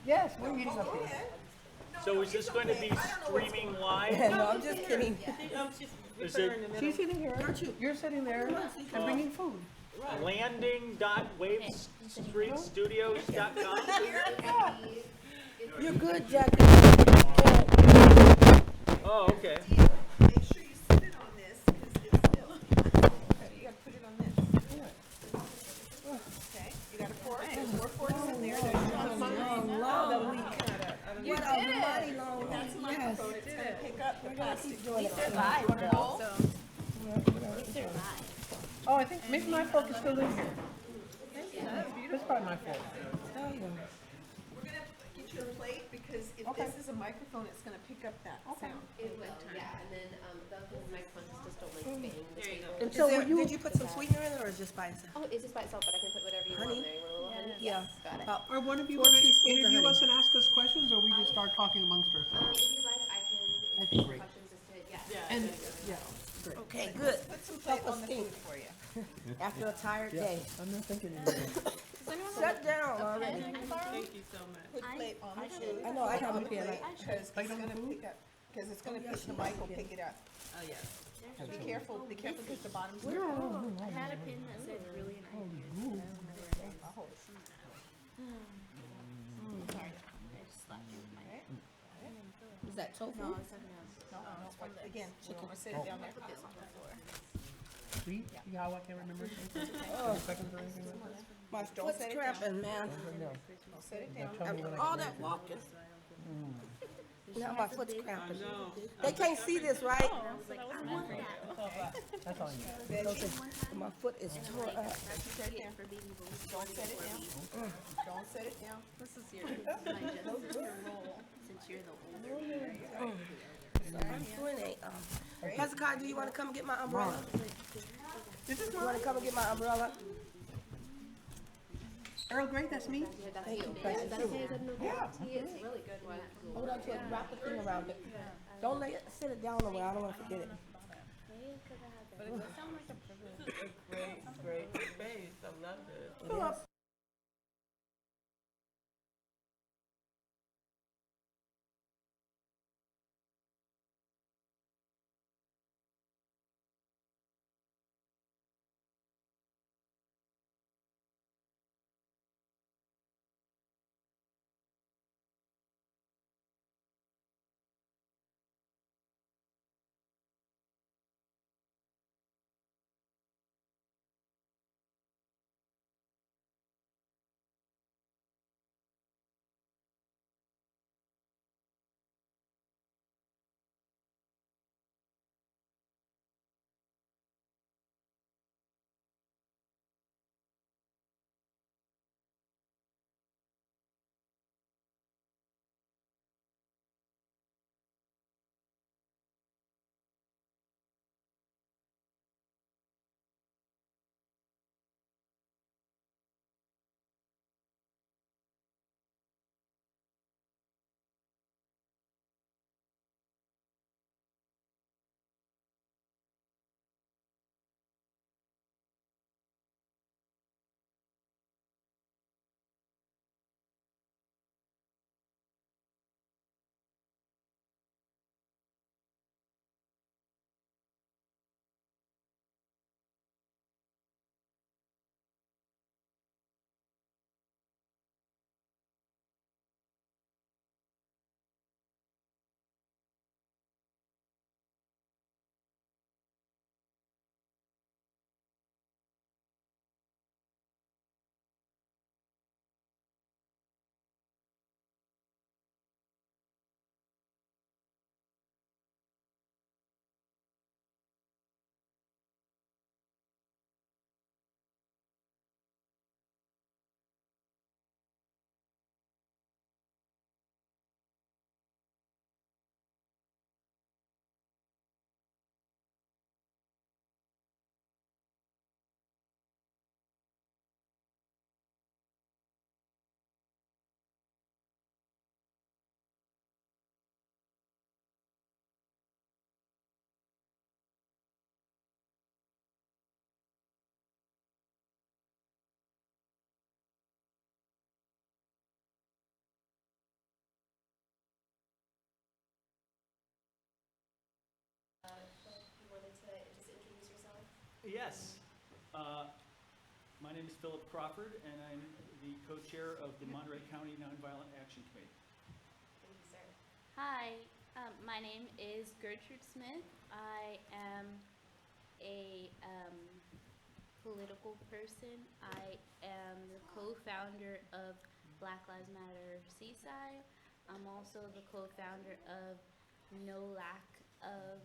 Yes, we're meeting up here. So is this going to be streaming live? No, I'm just kidding. Is it She's sitting here, you're sitting there, and bringing food. landing.wavestreetstudios.com? You're good, Jack. Oh, okay. Make sure you sit it on this, because it's still. Okay, you gotta put it on this. Okay, you got a fork, there's 4 forks in there, there's your Long week. You What a did mighty it. long That's a week. microphone, it's gonna pick up the plastic. Doing it. Oh, I think maybe my fork is still in here. That's probably my fork. Oh, yeah. We're gonna get you a plate, because if this is a microphone, it's gonna pick up that sound. It would, yeah, and then, those microphones just don't like bang the table. And so did you put some sweetener in it, or is it just by itself? Oh, it's just by itself, but I can put whatever you want Honey? there. You want a little honey? Yeah. Got it. About Are one of you 4 going to teaspoons of interview honey. us and ask us questions, or we just start talking amongst ourselves? If you like, I can, That'd be great. questions just to, yeah. And, yeah, great. Okay, good. Put some plate Help us on the think. food for you. After a tired day. I'm not thinking anymore. Shut down already. Put plate on the food. I know, I have a pen. Because it's gonna pick up, because it's gonna pick, the mic will pick it up. Oh, yeah. Be careful, because the bottom's. I had a pin that said really nice. I'll hold it. Is that tofu? No, it's fine. Again, we're gonna set it down there. See how I can't remember things? Seconds or anything like that? My foot's set it cramping, man. I'll set it down. Tell me when I All can that walking. Mm. Now my foot's cramping. They can't see this, right? That's all I need. My foot is tore up. Don't set it down. Don't set it down. This is your role, since you're the older. I'm doing a, Hezekiah, do you want to come and get my umbrella? You want to come and get my umbrella? Earl Grey, that's me. Thank you. That's a good tea. It's really good one. Hold on to it, wrap the thing around it. Don't lay it, sit it down the way, I don't want to forget it. But it does sound like a privilege. Great face, I love it. Pull up. Yes. My name is Philip Crawford, and I'm the co-chair of the Monterey County Nonviolent Action Committee. Thank you, sir. Hi, my name is Gertrude Smith. I am a political person. I am the co-founder of Black Lives Matter Seaside. I'm also the co-founder of No Lack of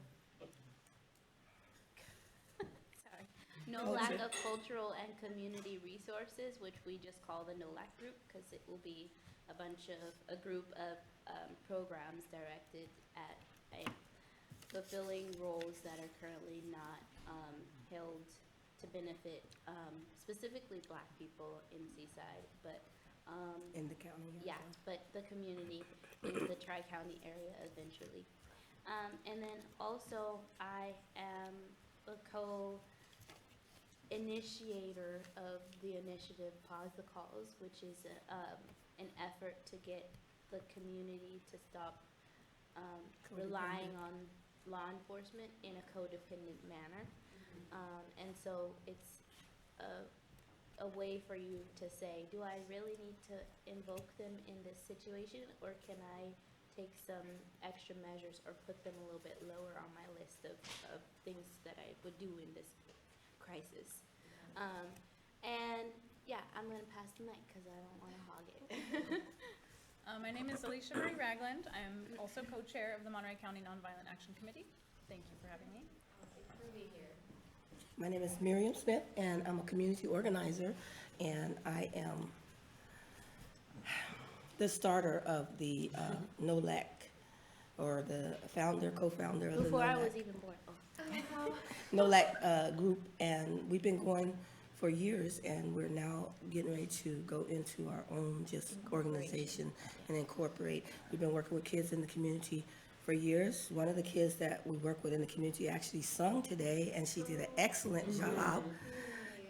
No Lack of Cultural and Community Resources, which we just call the No Lack Group, because it will be a group of programs directed at fulfilling roles that are currently not held to benefit specifically Black people in Seaside, but In the county. yeah, but the community in the Tri-County area eventually. And then also I am a co-initiator of the initiative Pause the Calls, which is an effort to get the community to stop relying on law enforcement in a codependent manner. And so it's a way for you to say, do I really need to invoke them in this situation, or can I take some extra measures or put them a little bit lower on my list of things that I would do in this crisis? And yeah, I'm gonna pass the mic because I don't want to hog it. My name is Alicia Marie Ragland. I'm also co-chair of the Monterey County Nonviolent Action Committee. Thank you for having me. Thank you for being here. My name is Miriam Smith, and I'm a community organizer, and I am the starter of the NOLAC, or the co-founder of the Before I NOLAC. was even born. Oh. NOLAC group, and we've been going for years, and we're now getting ready to go into our own just organization and incorporate. We've been working with kids in the community for years. One of the kids that we work with in the community actually sung today, and she did an excellent job.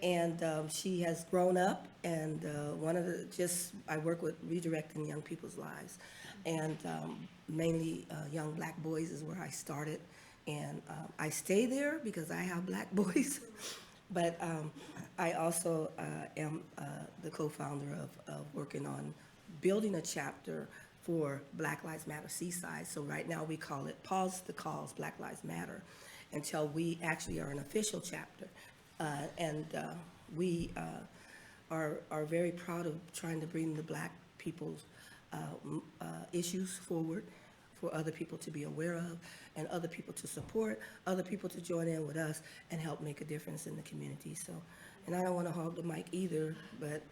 And she has grown up, and I work with redirecting young people's lives. And mainly young Black boys is where I started. And I stay there because I have Black boys. But I also am the co-founder of working on building a chapter for Black Lives Matter Seaside. So right now we call it Pause the Calls, Black Lives Matter, until we actually are an official chapter. We are very proud of trying to bring the Black people's issues forward for other people to be aware of, and other people to support, other people to join in with us and help make a difference in the community. So, and I don't want to hog the mic either, but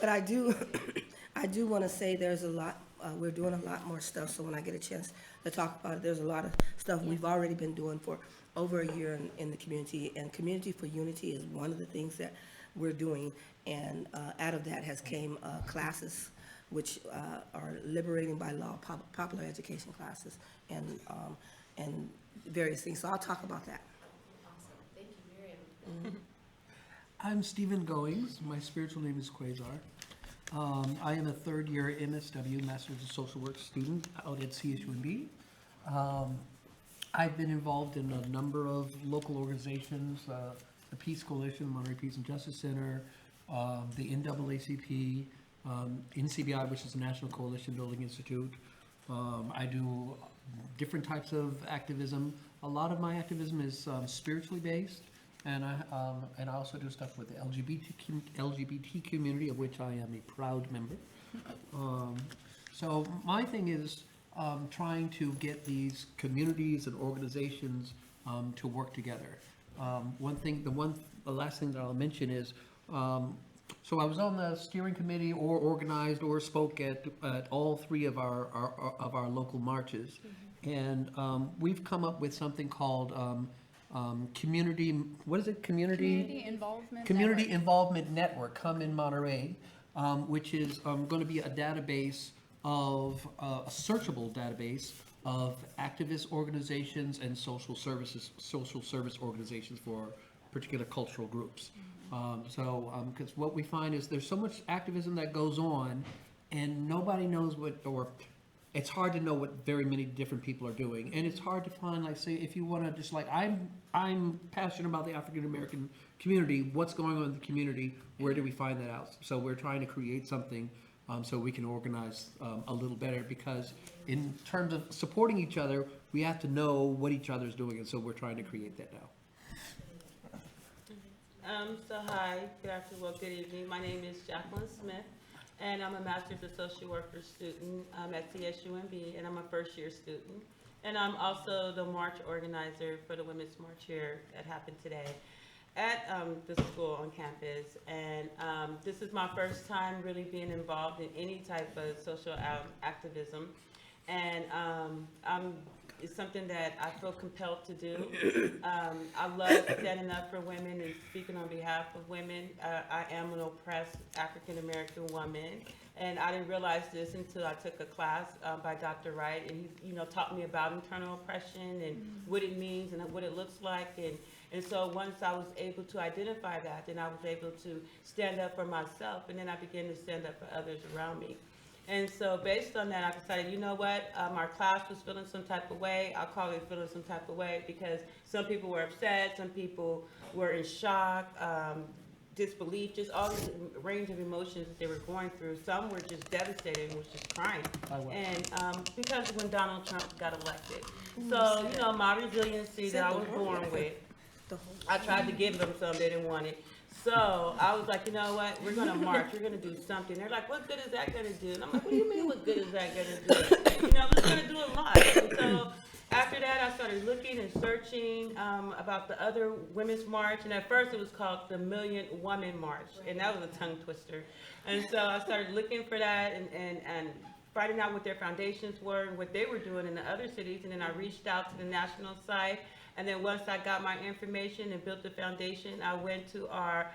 I do want to say there's a lot. We're doing a lot more stuff. So when I get a chance to talk about it, there's a lot of stuff we've already been doing for over a year in the community. And Community for Unity is one of the things that we're doing. And out of that has came classes, which are liberating by law, popular education classes, and various things. So I'll talk about that. Awesome. Thank you, Miriam. I'm Stephen Goings. My spiritual name is Quasar. I am a third-year MSW, Master's of Social Work student out at CSUMB. I've been involved in a number of local organizations, the Peace Coalition, Monterey Peace and Justice Center, the NAACP, NCBI, which is the National Coalition Building Institute. I do different types of activism. A lot of my activism is spiritually based, and I also do stuff with the LGBT community, of which I am a proud member. So my thing is trying to get these communities and organizations to work together. The last thing that I'll mention is, so I was on the steering committee, or organized or spoke at all three of our local marches, and we've come up with something called community. What is it? Community Involvement Network. Come in Monterey, which is going to be a database of a searchable database of activist organizations and social service organizations for particular cultural groups. Because what we find is there's so much activism that goes on, and nobody knows what, or it's hard to know what very many different people are doing, and it's hard to find, like, say, if you want to just like, I'm passionate about the African American community. What's going on in the community? Where do we find that out? So we're trying to create something so we can organize a little better, because in terms of supporting each other, we have to know what each other's doing, and so we're trying to create that now. So hi, good afternoon, well, good evening. My name is Jacqueline Smith, and I'm a Master's of Social Worker student at CSUMB, and I'm a first-year student. And I'm also the march organizer for the Women's March here that happened today at the school on campus. And this is my first time really being involved in any type of social activism. And it's something that I feel compelled to do. I love standing up for women and speaking on behalf of women. I am an oppressed African-American woman, and I didn't realize this until I took a class by Dr. Wright, and he taught me about internal oppression and what it means and what it looks like. And so once I was able to identify that, then I was able to stand up for myself, and then I began to stand up for others around me. And so based on that, I decided, you know what, our class was feeling some type of way. I'll call it feeling some type of way, because some people were upset, some people were in shock, disbelief, just all this range of emotions that they were going through. Some were just devastated and was just crying. And because when Donald Trump got elected. So, my resiliency that I was born with, I tried to give them some, they didn't want it. So I was like, you know what, we're gonna march, we're gonna do something. They're like, what good is that gonna do? And I'm like, what do you mean, what good is that gonna do? It's gonna do a lot. And so after that, I started looking and searching about the other women's march. And at first it was called the Million Woman March. And that was a tongue twister. And so I started looking for that and finding out what their foundations were and what they were doing in the other cities. And then I reached out to the national site. And then once I got my information and built the foundation, I went to our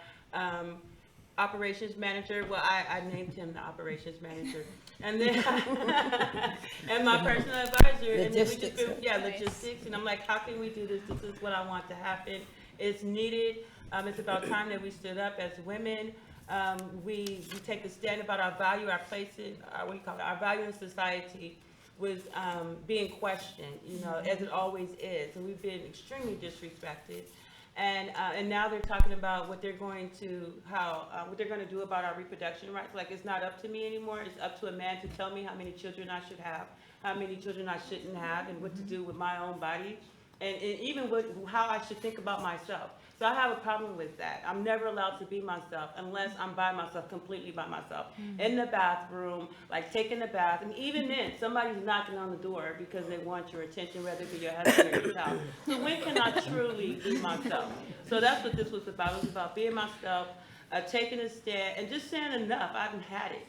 operations manager. Well, I named him the operations manager. And then, and my personal advisor. Logistics. And then logistics. And I'm like, how can we do this? This is what I want to happen. It's needed. It's about time that we stood up as women. We take a stand about our value, our place in, our value in society was being questioned, as it always is. And we've been extremely disrespected. And now they're talking about what they're going to, what they're going to do about our reproduction rights. Like, it's not up to me anymore. It's up to a man to tell me how many children I should have, how many children I shouldn't have, and what to do with my own body, and even how I should think about myself. So I have a problem with that. I'm never allowed to be myself unless I'm by myself, completely by myself, in the bathroom, like taking a bath. And even then, somebody's knocking on the door because they want your attention, whether it be your husband or your child. So when can I truly be myself? So that's what this was about. It was about being myself, taking a stand, and just saying enough. I haven't had it.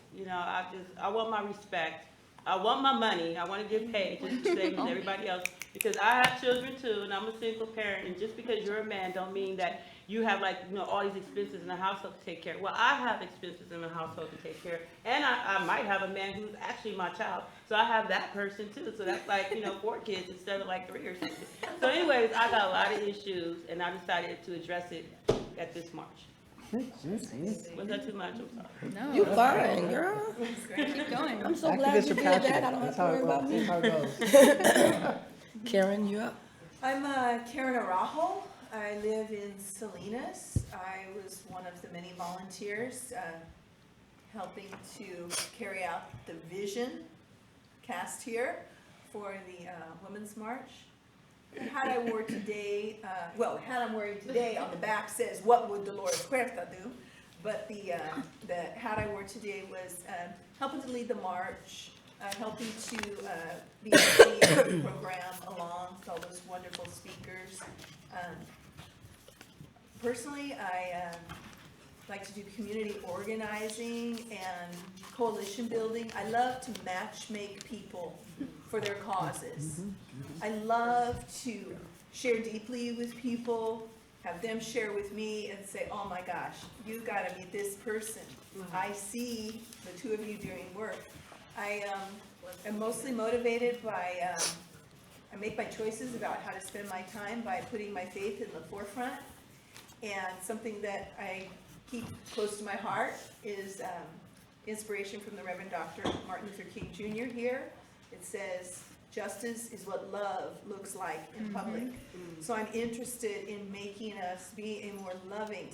I want my respect. I want my money. I want to get paid just the same as everybody else, because I have children too, and I'm a single parent. And just because you're a man don't mean that you have all these expenses in the household to take care of. Well, I have expenses in the household to take care of, and I might have a man who's actually my child, so I have that person too. So that's 4 kids instead of 3 or something. So anyways, I got a lot of issues, and I decided to address it at this march. Was that too much? I'm sorry. No. You fine, girl. Keep going. I'm so glad you did that. I don't have to worry about me. That's how it goes. Karen, you up? I'm Karen Araujo. I live in Salinas. I was one of the many volunteers helping to carry out the vision cast here for the Women's March. The hat I wore today, the hat I'm wearing today on the back says, "What would Dolores Huerta do?" But the hat I wore today was helping to lead the march, helping to be the program along with all those wonderful speakers. Personally, I like to do community organizing and coalition building. I love to match make people for their causes. I love to share deeply with people, have them share with me and say, oh my gosh, you gotta meet this person. I see the two of you doing work. I am mostly motivated by, I make my choices about how to spend my time by putting my faith in the forefront. And something that I keep close to my heart is inspiration from the Reverend Dr. Martin Luther King Jr. here. It says, justice is what love looks like in public. So I'm interested in making us be a more loving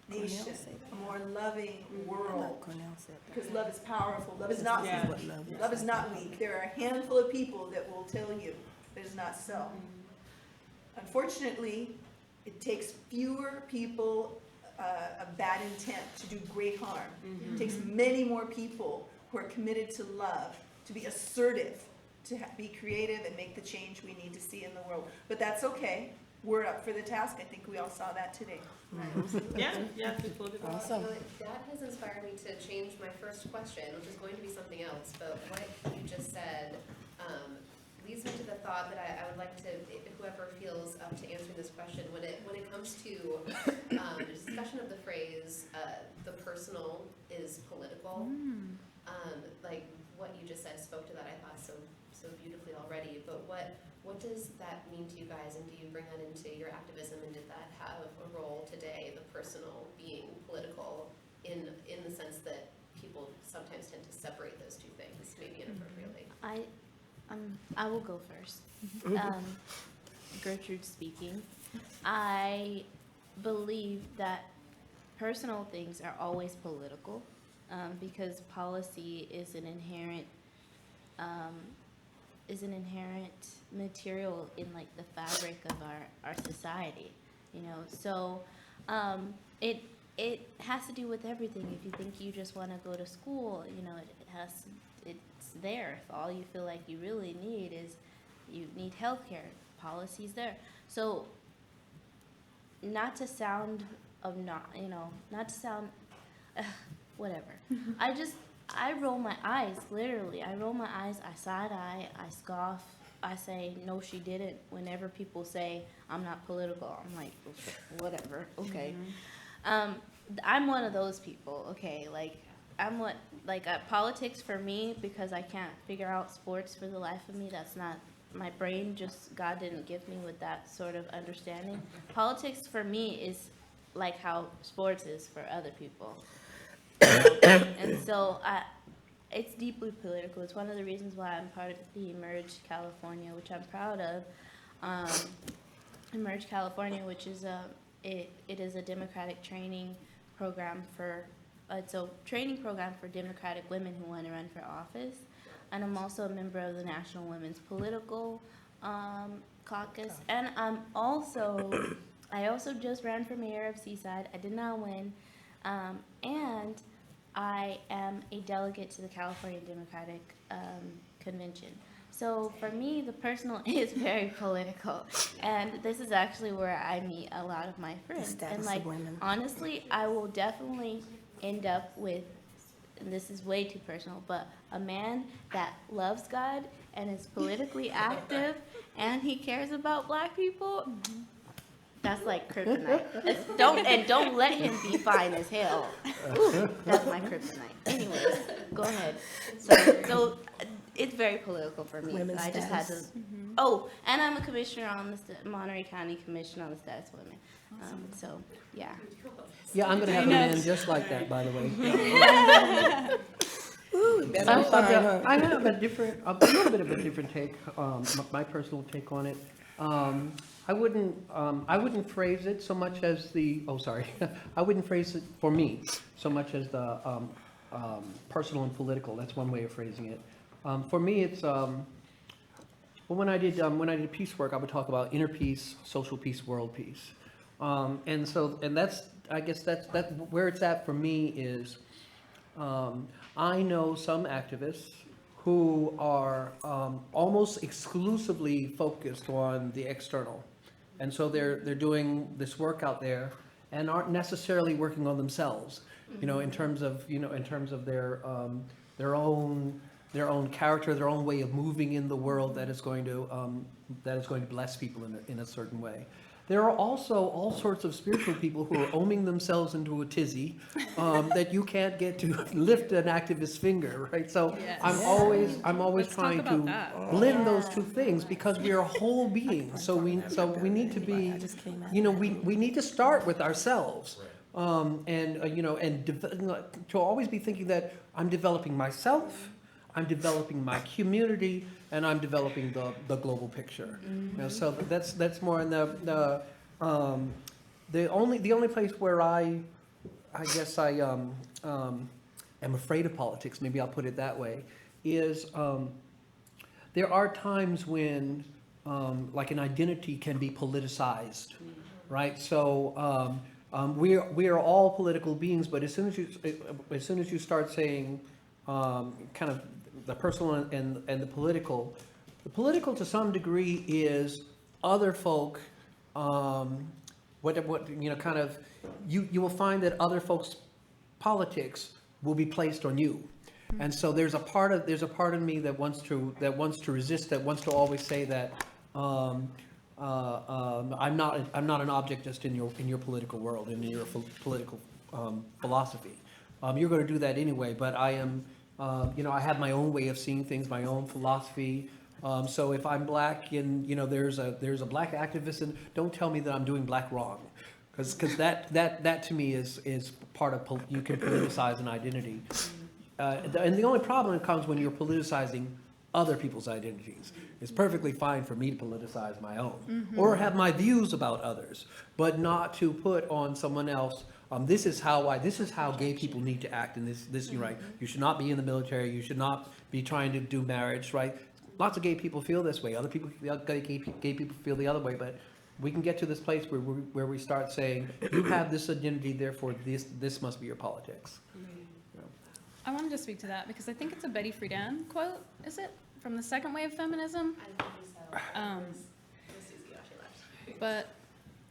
nation, a more loving world. Cornell said that. Because love is powerful. Love is not Yeah. weak. What love is. Love is not weak. There are a handful of people that will tell you that is not so. Unfortunately, it takes fewer people of bad intent to do great harm. It takes many more people who are committed to love, to be assertive, to be creative and make the change we need to see in the world. But that's okay. We're up for the task. I think we all saw that today. Yeah, yeah, people do. Awesome. You know, that has inspired me to change my first question, which is going to be something else, but what you just said leads me to the thought that I would like to, whoever feels up to answering this question, when it comes to discussion of the phrase, the personal is political, like what you just said spoke to that, I thought, so beautifully already, but what does that mean to you guys, and do you bring that into your activism, and did that have a role today, the personal being political, in the sense that people sometimes tend to separate those two things, maybe inappropriately? I will go first. Gertrude speaking. I believe that personal things are always political, because policy is an inherent material in like the fabric of our society, you know. So it has to do with everything. If you think you just want to go to school, you know, it's there. If all you feel like you really need is you need healthcare, policy's there. So not to sound whatever. I roll my eyes, literally. I roll my eyes, I side eye, I scoff, I say, no, she didn't. Whenever people say I'm not political, I'm like, whatever, okay. I'm one of those people, okay, politics for me, because I can't figure out sports for the life of me, that's not, my brain just, God didn't give me with that sort of understanding. Politics for me is like how sports is for other people. And so it's deeply political. It's one of the reasons why I'm part of the Emerge California, which I'm proud of. Emerge California, which is it is a democratic training program for training program for Democratic women who want to run for office. And I'm also a member of the National Women's Political Caucus. And I also just ran for mayor of Seaside. I did not win. And I am a delegate to the California Democratic Convention. So for me, the personal is very political. And this is actually where I meet a lot of my friends. And like, honestly, I will definitely end up with, and this is way too personal, but a man that loves God and is politically active and he cares about Black people. That's like kryptonite. Don't let him be fine as hell. Ooh, that's my kryptonite. Anyways, go ahead. So it's very political for me. Women's I just had to. Oh, and I'm a commissioner on the Monterey County Commission on the Status of Women. So yeah. Yeah, I'm gonna have a man just like that, by the way. I have a little bit of a different take, my personal take on it. I wouldn't phrase it so much as I wouldn't phrase it for me so much as the personal and political. That's one way of phrasing it. For me, it's when I did peace work, I would talk about inner peace, social peace, world peace, and that's, I guess that's where it's at for me is, I know some activists who are almost exclusively focused on the external. And so they're doing this work out there and aren't necessarily working on themselves, you know, in terms of their own character, their own way of moving in the world that is going to bless people in a certain way. There are also all sorts of spiritual people who are oming themselves into a tizzy that you can't get to lift an activist's finger, right? So Yes. I'm always Let's trying talk to about that. blend those two things because we are whole beings. So we need to be, you know, we need to start with ourselves. To always be thinking that I'm developing myself, I'm developing my community, and I'm developing the global picture. You know, so that's more in the only place where I guess I am afraid of politics, maybe I'll put it that way, is there are times when like an identity can be politicized, right? So we are all political beings, but as soon as you start saying kind of the personal and the political to some degree is other folk. What you know, kind of, you will find that other folks' politics will be placed on you, and so there's a part of me that wants to resist, that wants to always say that I'm not an object just in your political world, in your political philosophy. You're going to do that anyway, but I am. You know, I have my own way of seeing things, my own philosophy. So if I'm black and, you know, there's a black activist, and don't tell me that I'm doing black wrong, because that to me is part of, you can politicize an identity. And the only problem comes when you're politicizing other people's identities. It's perfectly fine for me to politicize my own, or have my views about others, but not to put on someone else. This is how gay people need to act, and this you're right. You should not be in the military. You should not be trying to do marriage, right? Lots of gay people feel this way. Other people, gay people feel the other way. But we can get to this place where we start saying, you have this identity, therefore this must be your politics. I wanted to speak to that because I think it's a Betty Friedan quote, is it? From the second wave feminism? I think so. Susie actually left. But,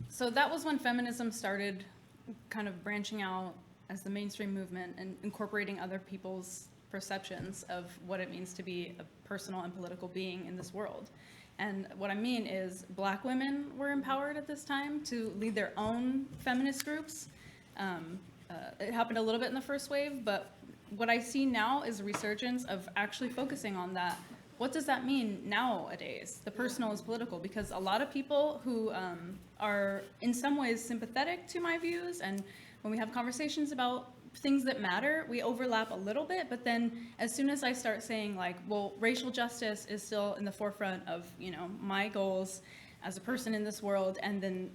so that was when feminism started kind of branching out as the mainstream movement and incorporating other people's perceptions of what it means to be a personal and political being in this world. And what I mean is black women were empowered at this time to lead their own feminist groups. It happened a little bit in the first wave, but what I see now is a resurgence of actually focusing on that. What does that mean nowadays? The personal is political, because a lot of people who are in some ways sympathetic to my views, and when we have conversations about things that matter, we overlap a little bit, but then as soon as I start saying like, well, racial justice is still in the forefront of, you know, my goals as a person in this world, and then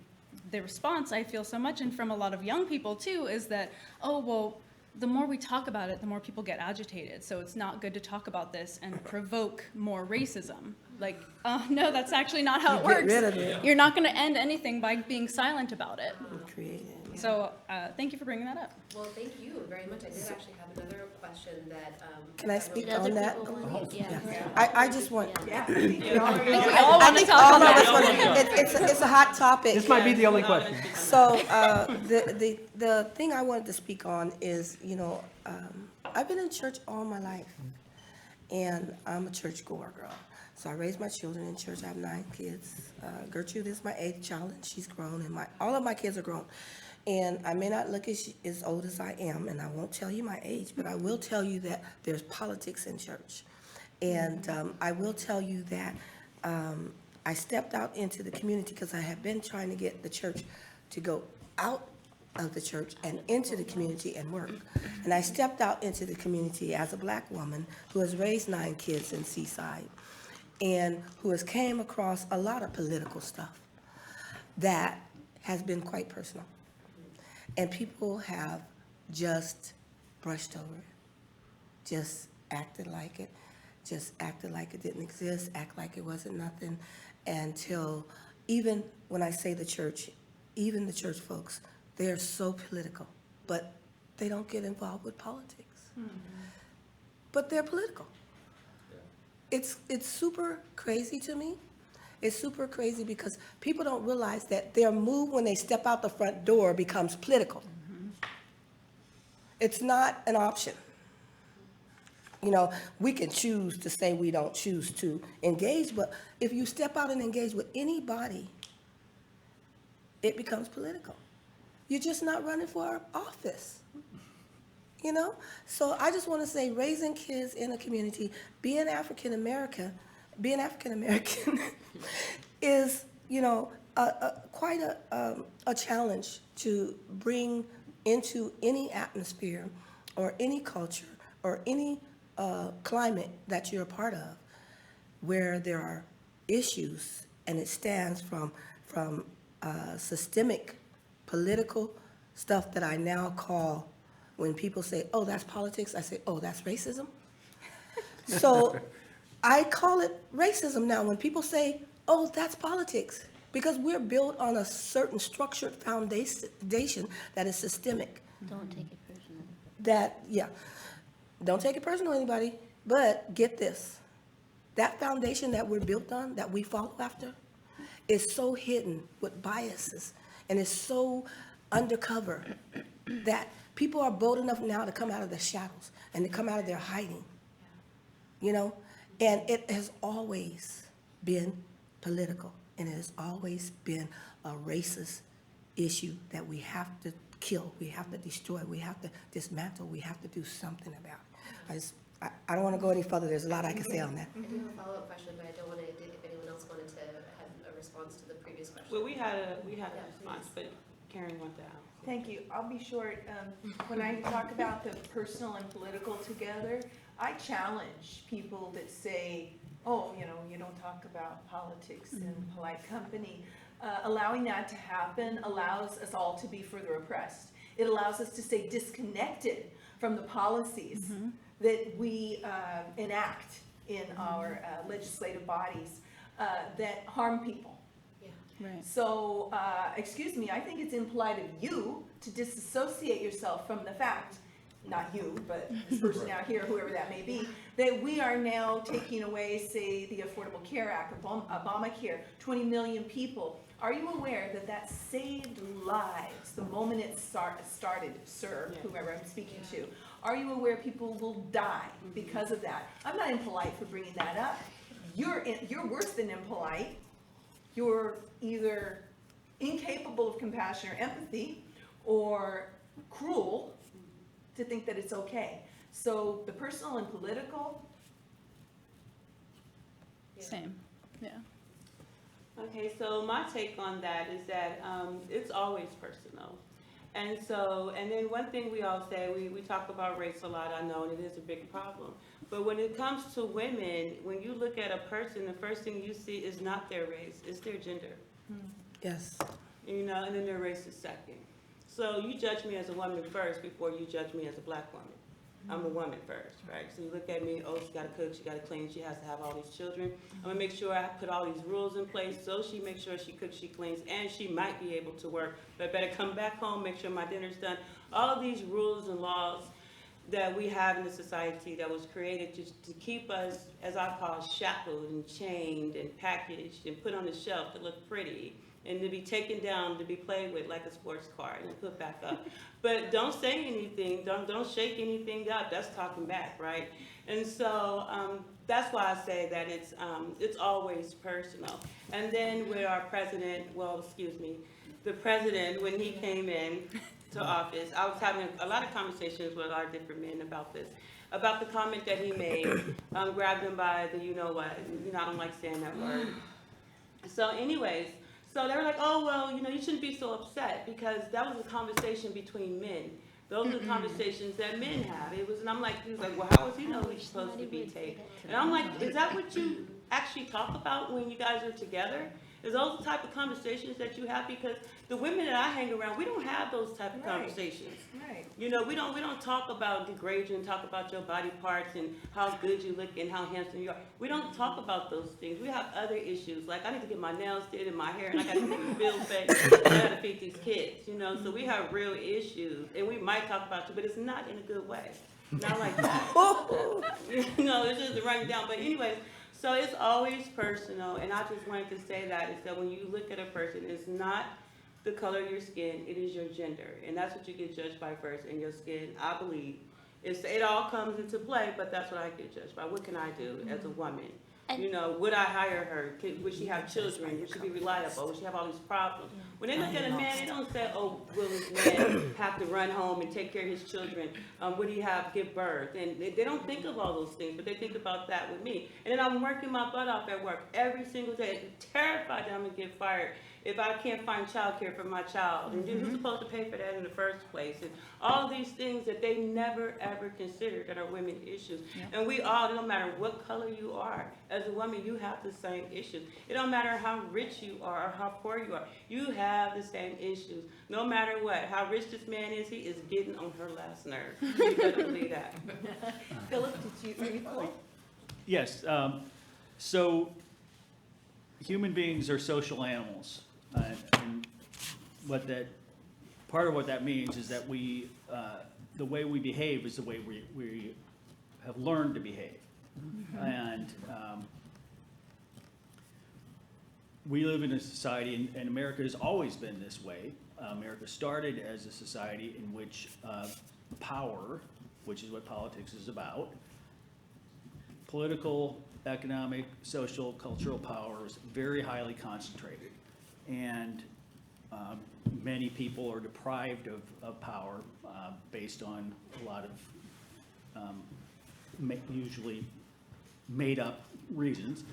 the response I feel so much, and from a lot of young people too, is that, oh, well, the more we talk about it, the more people get agitated. So it's not good to talk about this and provoke more racism. Like, no, that's actually not how it works. Get rid of it. You're not going to end anything by being silent about it. Create it. So thank you for bringing that up. Well, thank you very much. I did actually have another question that. Can I speak Did other on that? people want to- yeah. I just want, Yeah. I think we all I want to think talk all of about us it. want, it's a hot topic. This might be the only question. So, the thing I wanted to speak on is, you know, I've been in church all my life, and I'm a church-goer girl. So I raised my children in church. I have 9 kids. Gertrude is my 8th child, and she's grown, and all of my kids are grown. And I may not look as old as I am, and I won't tell you my age, but I will tell you that there's politics in church. And I will tell you that I stepped out into the community because I have been trying to get the church to go out of the church and into the community and work. And I stepped out into the community as a black woman who has raised 9 kids in Seaside and who has came across a lot of political stuff that has been quite personal. And people have just brushed over it, just acted like it didn't exist, act like it wasn't nothing, until even when I say the church, even the church folks, they're so political, but they don't get involved with politics. But they're political. It's super crazy to me. It's super crazy because people don't realize that their move when they step out the front door becomes political. It's not an option. You know, we can choose to say we don't choose to engage, but if you step out and engage with anybody, it becomes political. You're just not running for office. You know? So I just want to say raising kids in a community, being African American is, you know, quite a challenge to bring into any atmosphere or any culture or any climate that you're a part of, where there are issues, and it stands from systemic political stuff that I now call, when people say, oh, that's politics, I say, oh, that's racism. So I call it racism now when people say, oh, that's politics, because we're built on a certain structured foundation that is systemic. Don't take it personal. That, yeah, don't take it personal, anybody, but get this. That foundation that we're built on, that we follow after, is so hidden with biases, and is so undercover that people are bold enough now to come out of the shadows and to come out of their hiding, you know? And it has always been political, and it has always been a racist issue that we have to kill, we have to destroy, we have to dismantle, we have to do something about it. I don't want to go any further. There's a lot I can say on that. I do have a follow-up question, but I don't want to, if anyone else wanted to have a response to the previous question. Well, we had a Yeah, response, please. but Karen went down. Thank you. I'll be short. When I talk about the personal and political together, I challenge people that say, oh, you know, you don't talk about politics in polite company. Allowing that to happen allows us all to be further oppressed. It allows us to stay disconnected from the policies that we enact in our legislative bodies that harm people. Right. So, excuse me, I think it's impolite of you to disassociate yourself from the fact, not you, but this person out here, whoever that may be, that we are now taking away, say, the Affordable Care Act, Obamacare, 20 million people. Are you aware that that saved lives the moment it started, sir, whoever I'm speaking to? Are you aware people will die because of that? I'm not impolite for bringing that up. You're worse than impolite. You're either incapable of compassion or empathy, or cruel to think that it's okay. So the personal and political. Same, yeah. Okay, so my take on that is that it's always personal. And so, and then one thing we all say, we talk about race a lot, I know, and it is a big problem. But when it comes to women, when you look at a person, the first thing you see is not their race, it's their gender. Yes. You know, and then their race is second. So you judge me as a woman first before you judge me as a black woman. I'm a woman first, right? So you look at me, oh, she gotta cook, she gotta clean, she has to have all these children. I'm gonna make sure I put all these rules in place so she makes sure she cooks, she cleans, and she might be able to work, but better come back home, make sure my dinner's done. All of these rules and laws that we have in the society that was created just to keep us, as I call, shackled and chained and packaged and put on the shelf to look pretty, and to be taken down, to be played with like a sports car and put back up. But don't say anything, don't shake anything up, that's talking back, right? And so that's why I say that it's always personal. And then with our president, the president, when he came in to office, I was having a lot of conversations with our different men about this, about the comment that he made, grabbed him by the you-know-what, I don't like saying that word. So anyways, so they were like, oh, well, you shouldn't be so upset, because that was a conversation between men. Those are the conversations that men have. He was like, well, how does he know he's supposed to be taped? And I'm like, is that what you actually talk about when you guys are together? Is those the type of conversations that you have? Because the women that I hang around, we don't have those type of conversations. Right. We don't talk about degrading, talk about your body parts and how good you look and how handsome you are. We don't talk about those things. We have other issues, like I need to get my nails did and my hair, and I got to get bills paid, and I got to feed these kids, So we have real issues, and we might talk about you, but it's not in a good way. Not like that. It's just running down. But anyways, so it's always personal, and I just wanted to say that is that when you look at a person, it's not the color of your skin, it is your gender, and that's what you get judged by first. And your skin, I believe, it all comes into play, but that's what I get judged by. What can I do as a woman? Would I hire her? Would she have children? Would she be reliable? Would she have all these problems? When they look at a man, they don't say, oh, will this man have to run home and take care of his children? Would he give birth? And they don't think of all those things, but they think about that with me. And then I'm working my butt off at work every single day, terrified that I'm going to get fired if I can't find childcare for my child? And who's supposed to pay for that in the first place? And all these things that they never, ever considered that are women issues. And we all, no matter what color you are, as a woman, you have the same issues. It don't matter how rich you are or how poor you are. You have the same issues. No matter what, how rich this man is, he is getting on her last nerve. You better believe that. Philip, are you cool? Yes, so human beings are social animals. And part of what that means is that the way we behave is the way we have learned to behave. And we live in a society, and America has always been this way. America started as a society in which power, which is what politics is about, political, economic, social, cultural power is very highly concentrated. And many people are deprived of power based on a lot of usually made up reasons.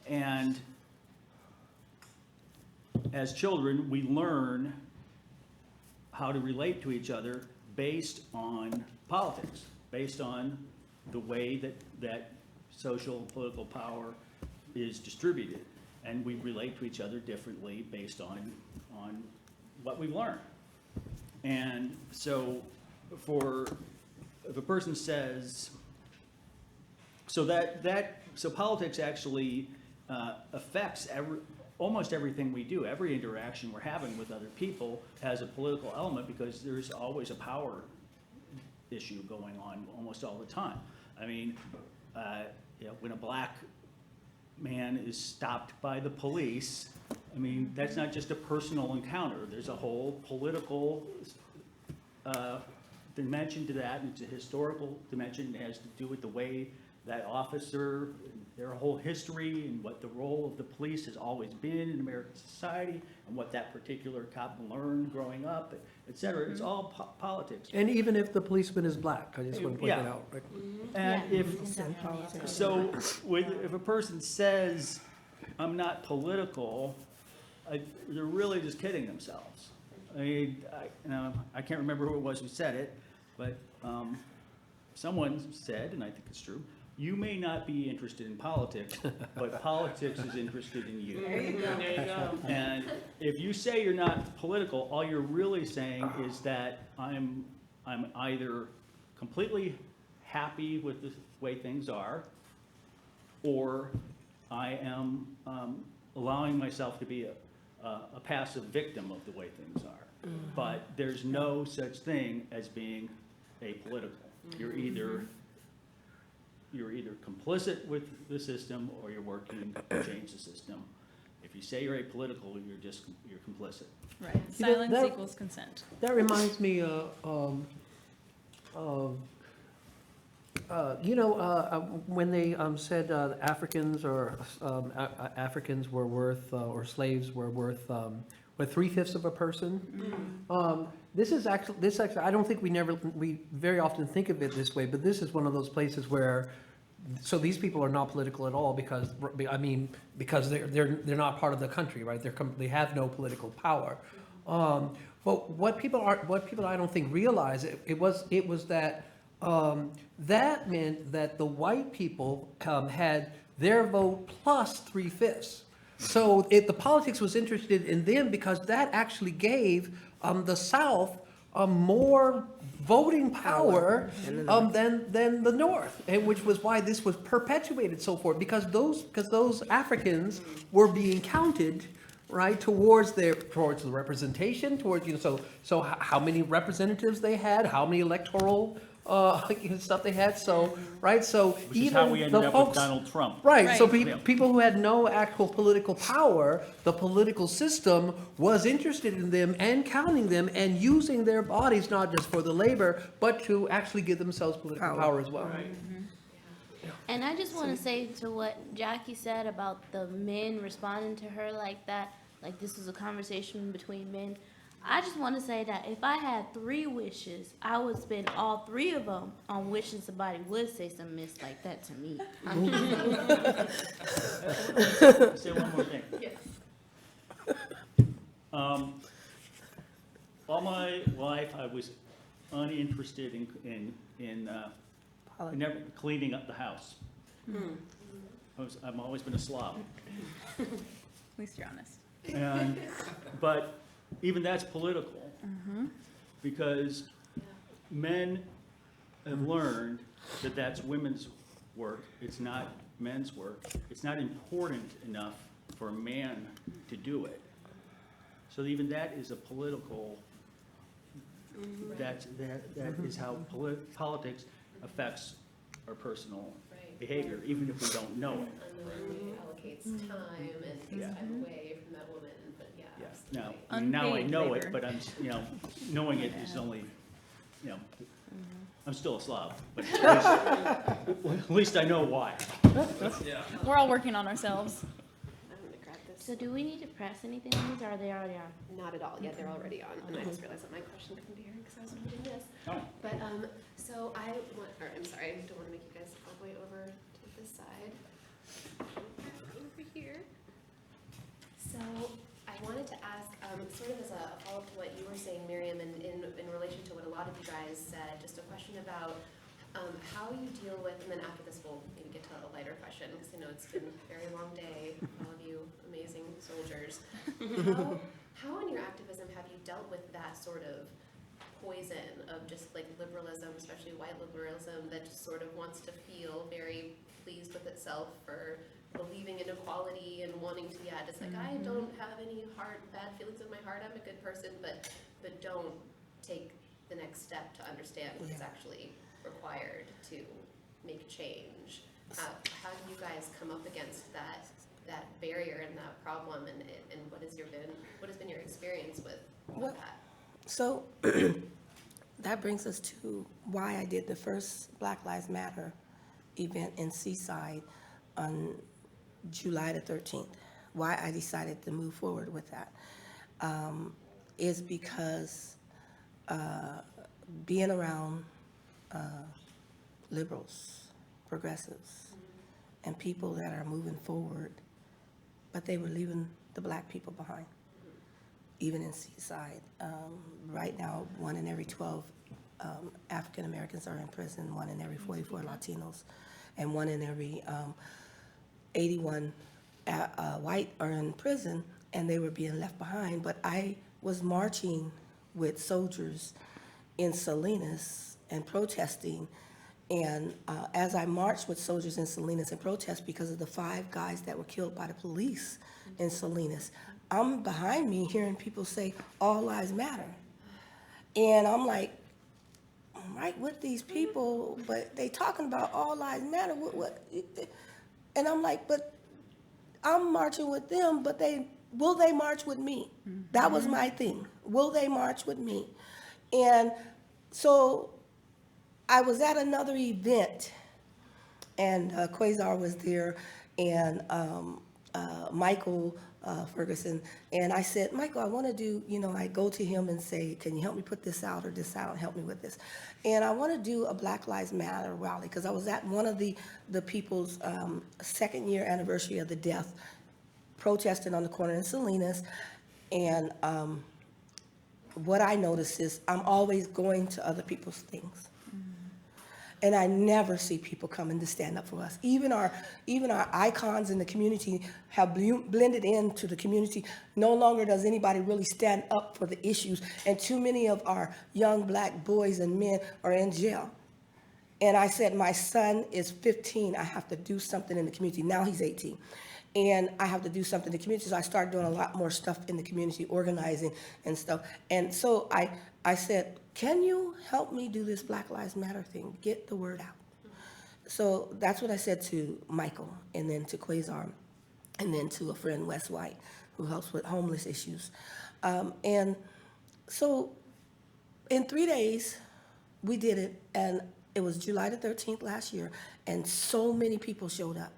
And as children, we learn how to relate to each other based on politics, based on the way that social and political power is distributed. And we relate to each other differently based on what we've learned. And so if a person says, so politics actually affects almost everything we do. Every interaction we're having with other people has a political element because there's always a power issue going on almost all the time. I mean, when a black man is stopped by the police, I mean, that's not just a personal encounter. There's a whole political dimension to that, and it's a historical dimension. It has to do with the way that officer, their whole history, and what the role of the police has always been in American society, and what that particular cop learned growing up, et cetera. It's all politics. And even if the policeman is black, I just want to point that out. Right? And Yeah. if a person says, I'm not political, they're really just kidding themselves. I mean, I can't remember who it was who said it, but someone said, and I think it's true, you may not be interested in politics, but politics is interested in you. There you go. And if you say you're not political, all you're really saying is that I'm either completely happy with the way things are, or I am allowing myself to be a passive victim of the way things are. But there's no such thing as being apolitical. You're either complicit with the system or you're working to change the system. If you say you're apolitical, you're complicit. Right. You know, Silence that- equals consent. That reminds me when they said Africans Africans were worth, or slaves were worth, 3/5 of a person. This actually, I don't think we very often think of it this way, but this is one of those places where, so these people are not political at all because they're not part of the country, right? They have no political power. But what people I don't think realize it was that that meant that the white people had their vote plus 3/5. So the politics was interested in them because that actually gave the South more voting power than the North, and which was why this was perpetuated so forth, because those Africans were being counted, right, towards the representation, so how many representatives they had, how many electoral stuff they had, so right, so Which is even how we ended the up folks, with Donald Trump. right, so Right. people who had no actual political power, the political system was interested in them and counting them and using their bodies not just for the labor, but to actually give themselves political power as well. And I just want to say to what Jackie said about the men responding to her like that, like this was a conversation between men. I just want to say that if I had 3 wishes, I would spend all 3 of them on wishing somebody would say some mess like that to me. Say one more thing. was uninterested in never cleaning up the house. I've always been a slob. At least you're honest. And, but even that's political, because men have learned that that's women's work, it's not men's work. It's not important enough for a man to do it. So even that is a political, that is how politics affects our personal Right. behavior, even if we don't know it. Unknowingly allocates time and takes time away from that woman, but yeah. Yeah. absolutely. Now, I mean, now I Unpaid know labor. it, but I'm, knowing it is only, I'm still a slob, but at least I know why. We're all working on ourselves. I'm gonna grab this. So do we need to press anything on these, or are they already on? Not at all, yeah, they're already on, and I just realized that my question couldn't be heard because I was holding this. Oh. But, so I want, or I'm sorry, I don't wanna make you guys all the way over to this side. Over here. So I wanted to ask, sort of as a follow-up to what you were saying, Miriam, in relation to what a lot of you guys said, just a question about how you deal with, and then after this we'll maybe get to a lighter question, because I know it's been a very long day, all of you amazing soldiers. How in your activism have you dealt with that sort of poison of just like liberalism, especially white liberalism, that just sort of wants to feel very pleased with itself for believing in equality and wanting to, just like, I don't have any bad feelings in my heart, I'm a good person, but don't take the next step to understand what's actually required to make change. How do you guys come up against that barrier and that problem, and what has been your experience with that? So that brings us to why I did the first Black Lives Matter event in Seaside on July the 13th. Why I decided to move forward with that is because being around liberals, progressives, and people that are moving forward, but they were leaving the black people behind, even in Seaside. Right now, 1 in every 12 African Americans are in prison, 1 in every 44 Latinos, and 1 in every 81 white are in prison, and they were being left behind. But I was marching with soldiers in Salinas and protesting, and as I marched with soldiers in Salinas and protest because of the 5 guys that were killed by the police in Salinas, I'm behind me hearing people say, all lives matter. And I'm like, I'm right with these people, but they talking about all lives matter. What? And I'm like, but I'm marching with them, but will they march with me? That was my thing. Will they march with me? And so I was at another event, and Quasar was there, and Michael Ferguson, and I said, Michael, I want to do, I go to him and say, can you help me put this out or this out, help me with this. And I want to do a Black Lives Matter rally, because I was at one of the people's 2nd year anniversary of the death, protesting on the corner in Salinas, and what I notice is I'm always going to other people's things. And I never see people coming to stand up for us. Even our icons in the community have blended into the community. No longer does anybody really stand up for the issues. And too many of our young black boys and men are in jail. And I said, my son is 15. I have to do something in the community. Now he's 18. And I have to do something in the community. So I started doing a lot more stuff in the community, organizing and stuff. And so I said, can you help me do this Black Lives Matter thing? Get the word out. So that's what I said to Michael, and then to Quasar, and then to a friend, Wes White, who helps with homeless issues. And so in 3 days, we did it, and it was July the 13th last year, and so many people showed up.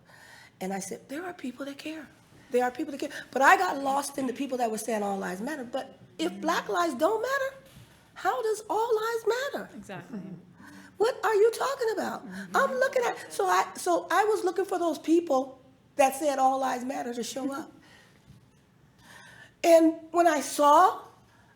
And I said, there are people that care. There are people that care. But I got lost in the people that were saying all lives matter. But if black lives don't matter, how does all lives matter? Exactly. What are you talking about? I'm looking at, so I was looking for those people that said all lives matter to show up. And when I saw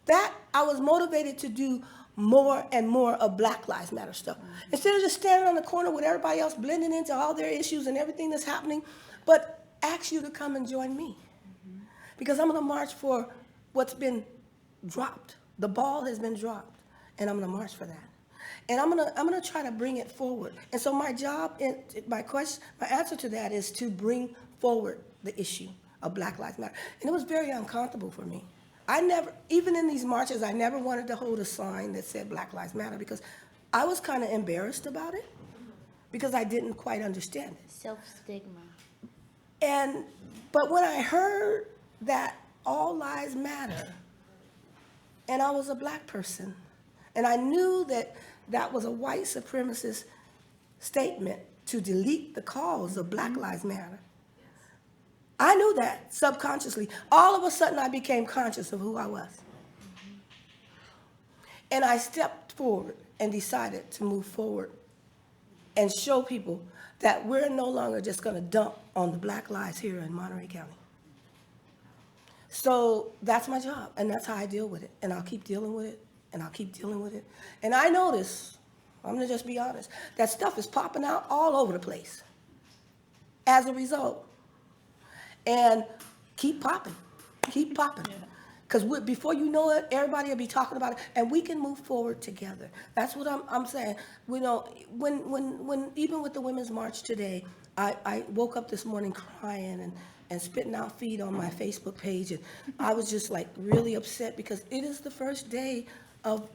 that, I was motivated to do more and more of Black Lives Matter stuff. Instead of just standing on the corner with everybody else blending into all their issues and everything that's happening, but ask you to come and join me. Because I'm going to march for what's been dropped. The ball has been dropped, and I'm going to march for that. And I'm going to try to bring it forward. And so my job, my answer to that is to bring forward the issue of Black Lives Matter. And it was very uncomfortable for me. I never, even in these marches, I never wanted to hold a sign that said Black Lives Matter because I was kind of embarrassed about it because I didn't quite understand it. Self-stigma. But when I heard that all lives matter, and I was a Black person, and I knew that that was a white supremacist statement to delete the cause of Black Lives Matter, I knew that subconsciously. All of a sudden, I became conscious of who I was. And I stepped forward and decided to move forward and show people that we're no longer just going to dump on the Black lives here in Monterey County. So that's my job, and that's how I deal with it. And I'll keep dealing with it, and I'll keep dealing with it. And I notice, I'm going to just be honest, that stuff is popping out all over the place as a result. And keep popping, because before you know it, everybody will be talking about it, and we can move forward together. That's what I'm saying. You know, when even with the Women's March today, I woke up this morning crying and spitting out feed on my Facebook page, and I was just like really upset because it is the first day of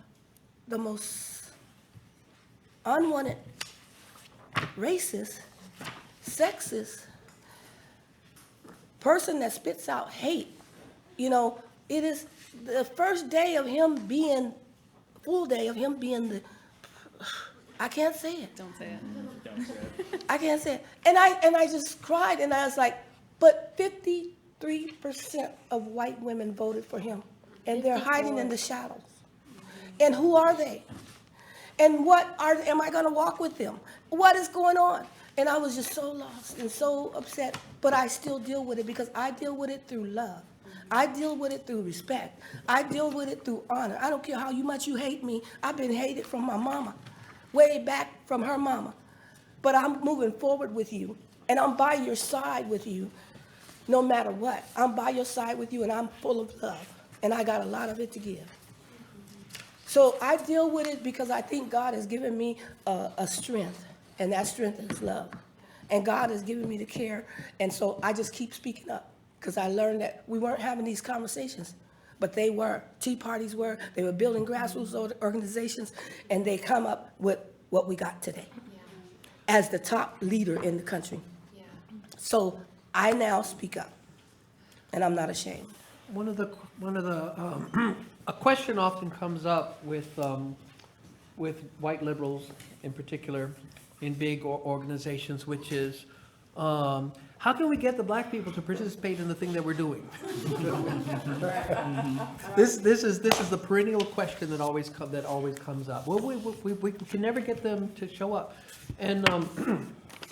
the most unwanted, racist, sexist person that spits out hate. You know, it is the first day of him being, full day of him being the, I can't say it. Don't say it. I can't say it. And I just cried, and I was like, but 53% of white women voted for him, and they're hiding in the shadows. And who are they? And am I gonna walk with them? What is going on? And I was just so lost and so upset, but I still deal with it because I deal with it through love. I deal with it through respect. I deal with it through honor. I don't care how much you hate me. I've been hated from my mama, way back from her mama. But I'm moving forward with you, and I'm by your side with you no matter what. I'm by your side with you, and I'm full of love, and I got a lot of it to give. So I deal with it because I think God has given me a strength. And that strength is love. And God has given me the care. And so I just keep speaking up because I learned that we weren't having these conversations, but they were. Tea parties were. They were building grassroots organizations, and they come up with what we got today as the top leader in the country. Yeah. So I now speak up, and I'm not ashamed. A question often comes up with white liberals in particular, in big organizations, which is, how can we get the Black people to participate in the thing that we're doing? This is the perennial question that always comes up. Well, we can never get them to show up, and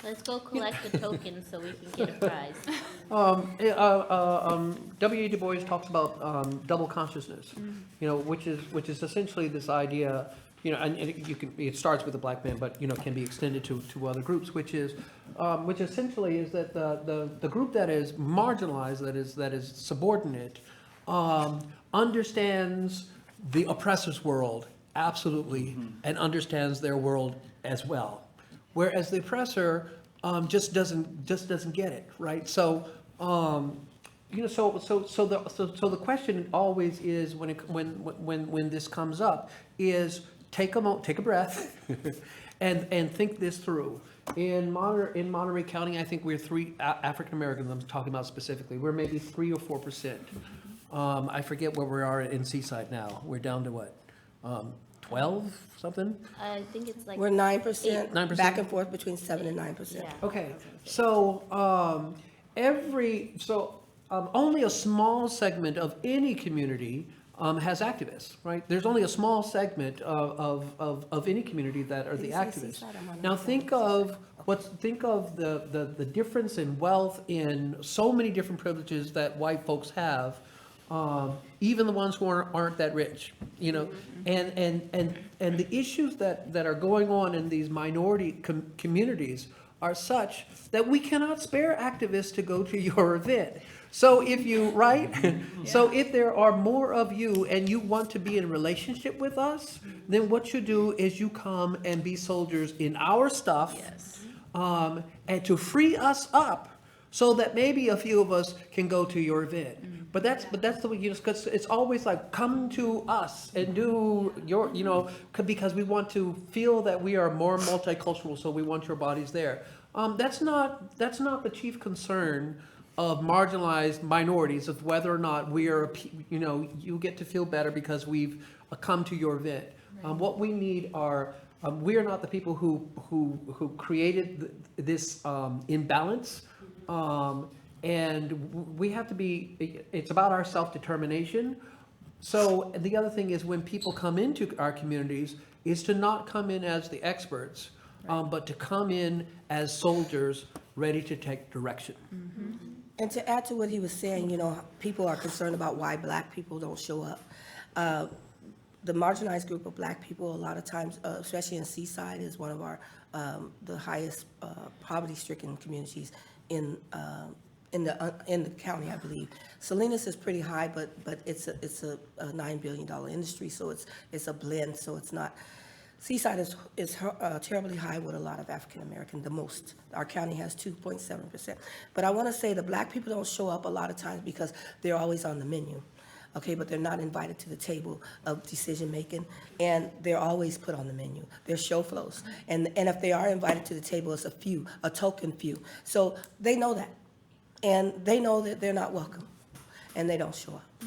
Let's go collect the tokens so we can get a prize. W.E. Du Bois talks about double consciousness, you know, which is essentially this idea. You know, and it starts with the Black man, but, you know, can be extended to other groups, which essentially is that the group that is marginalized, that is subordinate, understands the oppressor's world absolutely, and understands their world as well, whereas the oppressor just doesn't get it, right? So you know, so the question always is when this comes up is, take a breath and think this through. In Monterey County, I think we're African Americans, I'm talking about specifically, we're maybe 3 or 4%. I forget where we are in Seaside now. We're down to what, 12 something? I think it's like. We're 9%, 9%? back and forth between 7 and 9%. Yeah. Okay, so only a small segment of any community has activists, right? There's only a small segment of any community that are the activists. Now think of the difference in wealth, in so many different privileges that white folks have, even the ones who aren't that rich, you know? And the issues that are going on in these minority communities are such that we cannot spare activists to go to your event. So if you, right? So if there are more of you and you want to be in a relationship with us, then what you do is you come and be soldiers in our stuff. Yes. And to free us up so that maybe a few of us can go to your event. But that's the way, you know, because it's always like, come to us and do your, you know, because we want to feel that we are more multicultural, so we want your bodies there. That's not the chief concern of marginalized minorities, of whether or not we are, you know, you get to feel better because we've come to your event. What we need are, we are not the people who created this imbalance. And we have to be, it's about our self-determination. So the other thing is, when people come into our communities, is to not come in as the experts, but to come in as soldiers ready to take direction. And to add to what he was saying, you know, people are concerned about why Black people don't show up. The marginalized group of Black people, a lot of times, especially in Seaside, is one of our the highest poverty-stricken communities in the county, I believe. Salinas is pretty high, but it's a $9 billion industry, so it's a blend. So it's not. Seaside is terribly high with a lot of African American, the most. Our county has 2.7%. But I want to say the Black people don't show up a lot of times because they're always on the menu. Okay, but they're not invited to the table of decision making, and they're always put on the menu. They're show flows, and if they are invited to the table, it's a token few. So they know that, and they know that they're not welcome, and they don't show up.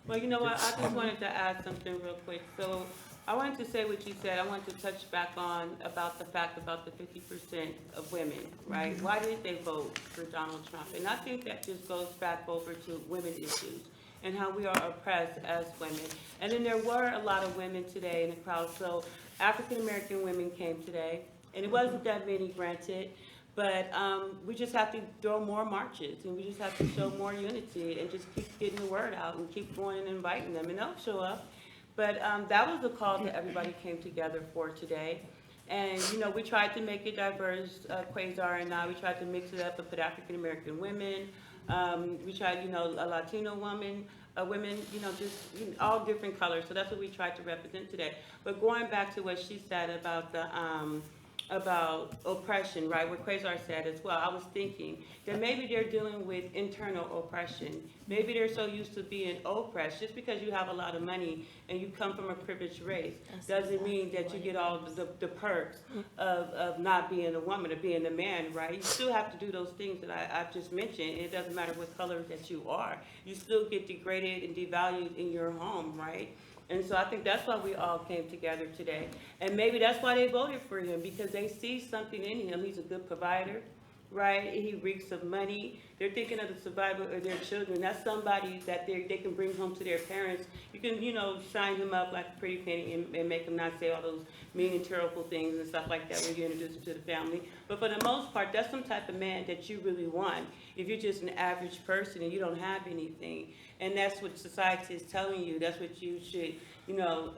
Well, you know what, I just wanted to add something real quick. So I wanted to say what you said. I wanted to touch back on about the fact about the 50% of women, right? Why did they vote for Donald Trump? And I think that just goes back over to women issues and how we are oppressed as women. And then there were a lot of women today in the crowd. So African-American women came today, and it wasn't that many, granted, but we just have to throw more marches, and we just have to show more unity and just keep getting the word out and keep going and inviting them, and they'll show up. But that was the call that everybody came together for today. And, you know, we tried to make it diverse, Quasar and I. We tried to mix it up and put African-American women. We tried, you know, a Latino woman, women, you know, just all different colors. So that's what we tried to represent today. But going back to what she said about the about oppression, right? What Quasar said as well. I was thinking that maybe they're dealing with internal oppression. Maybe they're so used to being oppressed. Just because you have a lot of money and you come from a privileged race doesn't mean that you get all the perks of not being a woman or being a man, right? You still have to do those things that I've just mentioned. It doesn't matter what color that you are. You still get degraded and devalued in your home, right? And so I think that's why we all came together today. And maybe that's why they voted for him, because they see something in him. He's a good provider, right? He reeks of money. They're thinking of the survival of their children. That's somebody that they can bring home to their parents. You can, you know, shine him up like a pretty penny and make him not say all those mean and terrible things and stuff like that when you introduce him to the family. But for the most part, that's some type of man that you really want if you're just an average person and you don't have anything. And that's what society is telling you. That's what you should, you know,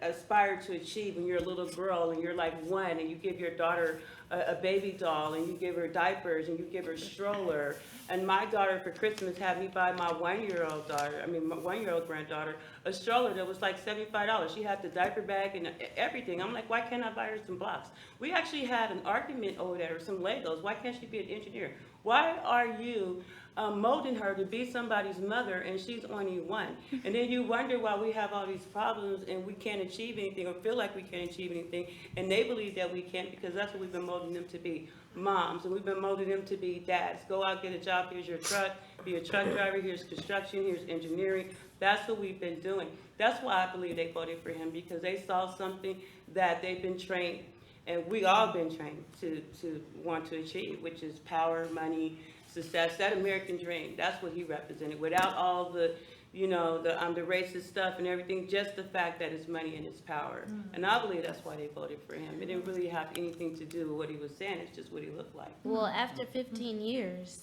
aspire to achieve when you're a little girl and you're like one and you give your daughter a baby doll and you give her diapers and you give her a stroller. And my daughter for Christmas had me buy my one-year-old granddaughter a stroller that was like $75. She had the diaper bag and everything. I'm like, why can't I buy her some blocks? We actually had an argument over that, or some Legos. Why can't she be an engineer? Why are you molding her to be somebody's mother and she's only one? And then you wonder why we have all these problems and we can't achieve anything or feel like we can't achieve anything. And they believe that we can't because that's what we've been molding them to be, moms. And we've been molding them to be dads. Go out, get a job, here's your truck, be a truck driver, here's construction, here's engineering. That's what we've been doing. That's why I believe they voted for him, because they saw something that they've been trained, and we all been trained to want to achieve, which is power, money, success, that American dream. That's what he represented. Without all the, you know, the racist stuff and everything, just the fact that it's money and it's power. And I believe that's why they voted for him. It didn't really have anything to do with what he was saying. It's just what he looked like. Well, after 15 years,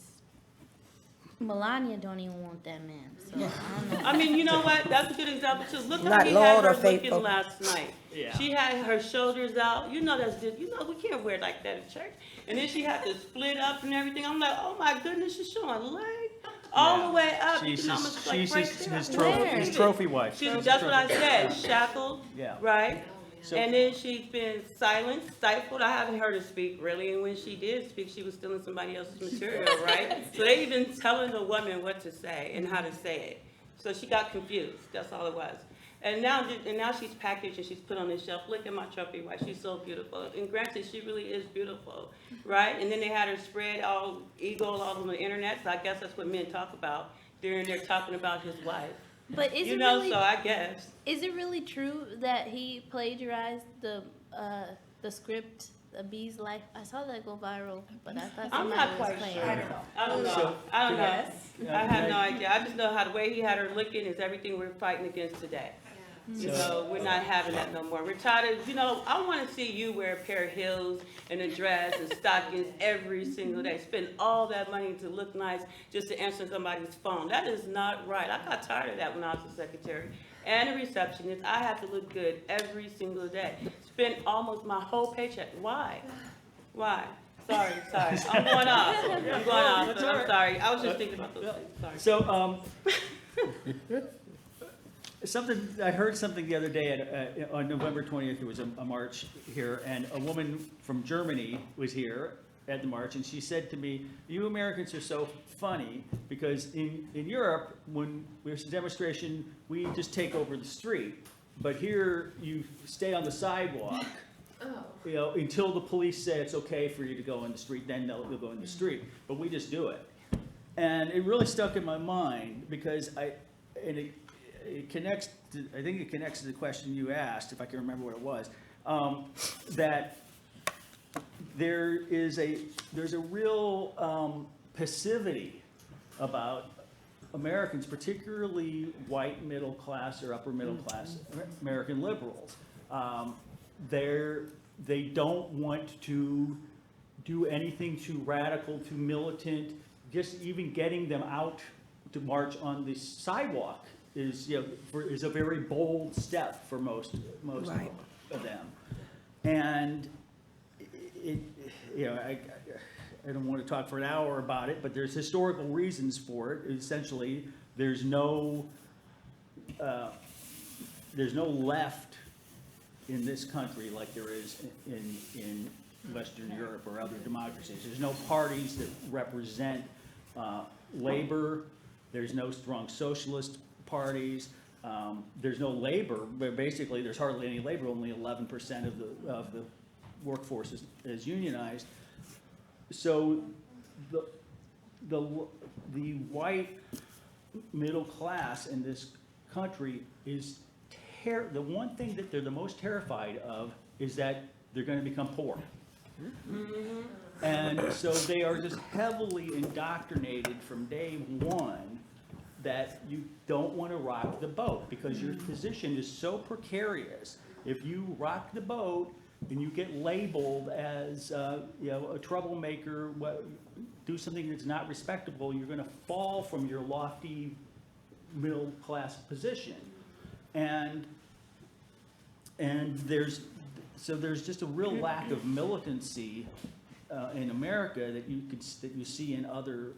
Melania don't even want that man, so I don't know. I mean, you know what? That's a good example too. Look how Not he Lord had or her looking faithful. last night. Yeah. She had her shoulders out. You know that's just, you know, we can't wear like that in church. And then she had to split up and everything. I'm like, oh my goodness, she's showing leg all the way up. You She's can almost his, like she's right his, there. his I trophy, can't his believe it. trophy wife. She's, that's what I said, shackled, Yeah. right? So- And then she's been silenced, stifled. I haven't heard her speak really, and when she did speak, she was stealing somebody else's material, right? So they even telling the woman what to say and how to say it. So she got confused. That's all it was. And now she's packaged and she's put on this shelf. Look at my trophy wife. She's so beautiful. And granted, she really is beautiful, right? And then they had her spread all ego all over the internet. So I guess that's what men talk about. They're talking about his wife. But is You it know, really? so I guess. Is it really true that he plagiarized the script, A Bee's Life? I saw that go viral, but I thought I'm somebody not was quite playing. sure. I don't know. I don't know. So, I don't can I- know. I have no idea. I just know how the way he had her looking is everything we're fighting against today. You know, we're not having that no more. We're tired of, you know, I want to see you wear a pair of heels and a dress and stockings every single day. Spend all that money to look nice just to answer somebody's phone. That is not right. I got tired of that when I was a secretary and a receptionist. I had to look good every single day. Spend almost my whole paycheck. Why? Why? Sorry. I'm going off. I'm sorry. I was just thinking about those things. Sorry. So, I heard something the other day on November 20th, there was a march here, and a woman from Germany was here at the march, and she said to me, you Americans are so funny, because in Europe, when there's a demonstration, we just take over the street. But here, you stay on the sidewalk, you know, until the police say it's okay for you to go in the street, then they'll go in the street. But we just do it. And it really stuck in my mind, because it connects to, I think it connects to the question you asked, if I can remember what it was, that there's a real passivity about Americans, particularly white middle class or upper middle class American liberals. They don't want to do anything too radical, too militant. Just even getting them out to march on the sidewalk is a very bold step for most Right. of them. And I don't want to talk for an hour about it, but there's historical reasons for it. Essentially, there's no left in this country like there is in Western Europe or other democracies. There's no parties that represent labor. There's no strong socialist parties. There's no labor, but basically there's hardly any labor. Only 11% of the workforce is unionized. So the white middle class in this country is the one thing that they're the most terrified of is that they're going to become poor. And so they are just heavily indoctrinated from day one that you don't want to rock the boat because your position is so precarious. If you rock the boat and you get labeled as a troublemaker, do something that's not respectable, you're going to fall from your lofty middle class position. And there's just a real lack of militancy in America that you see in other,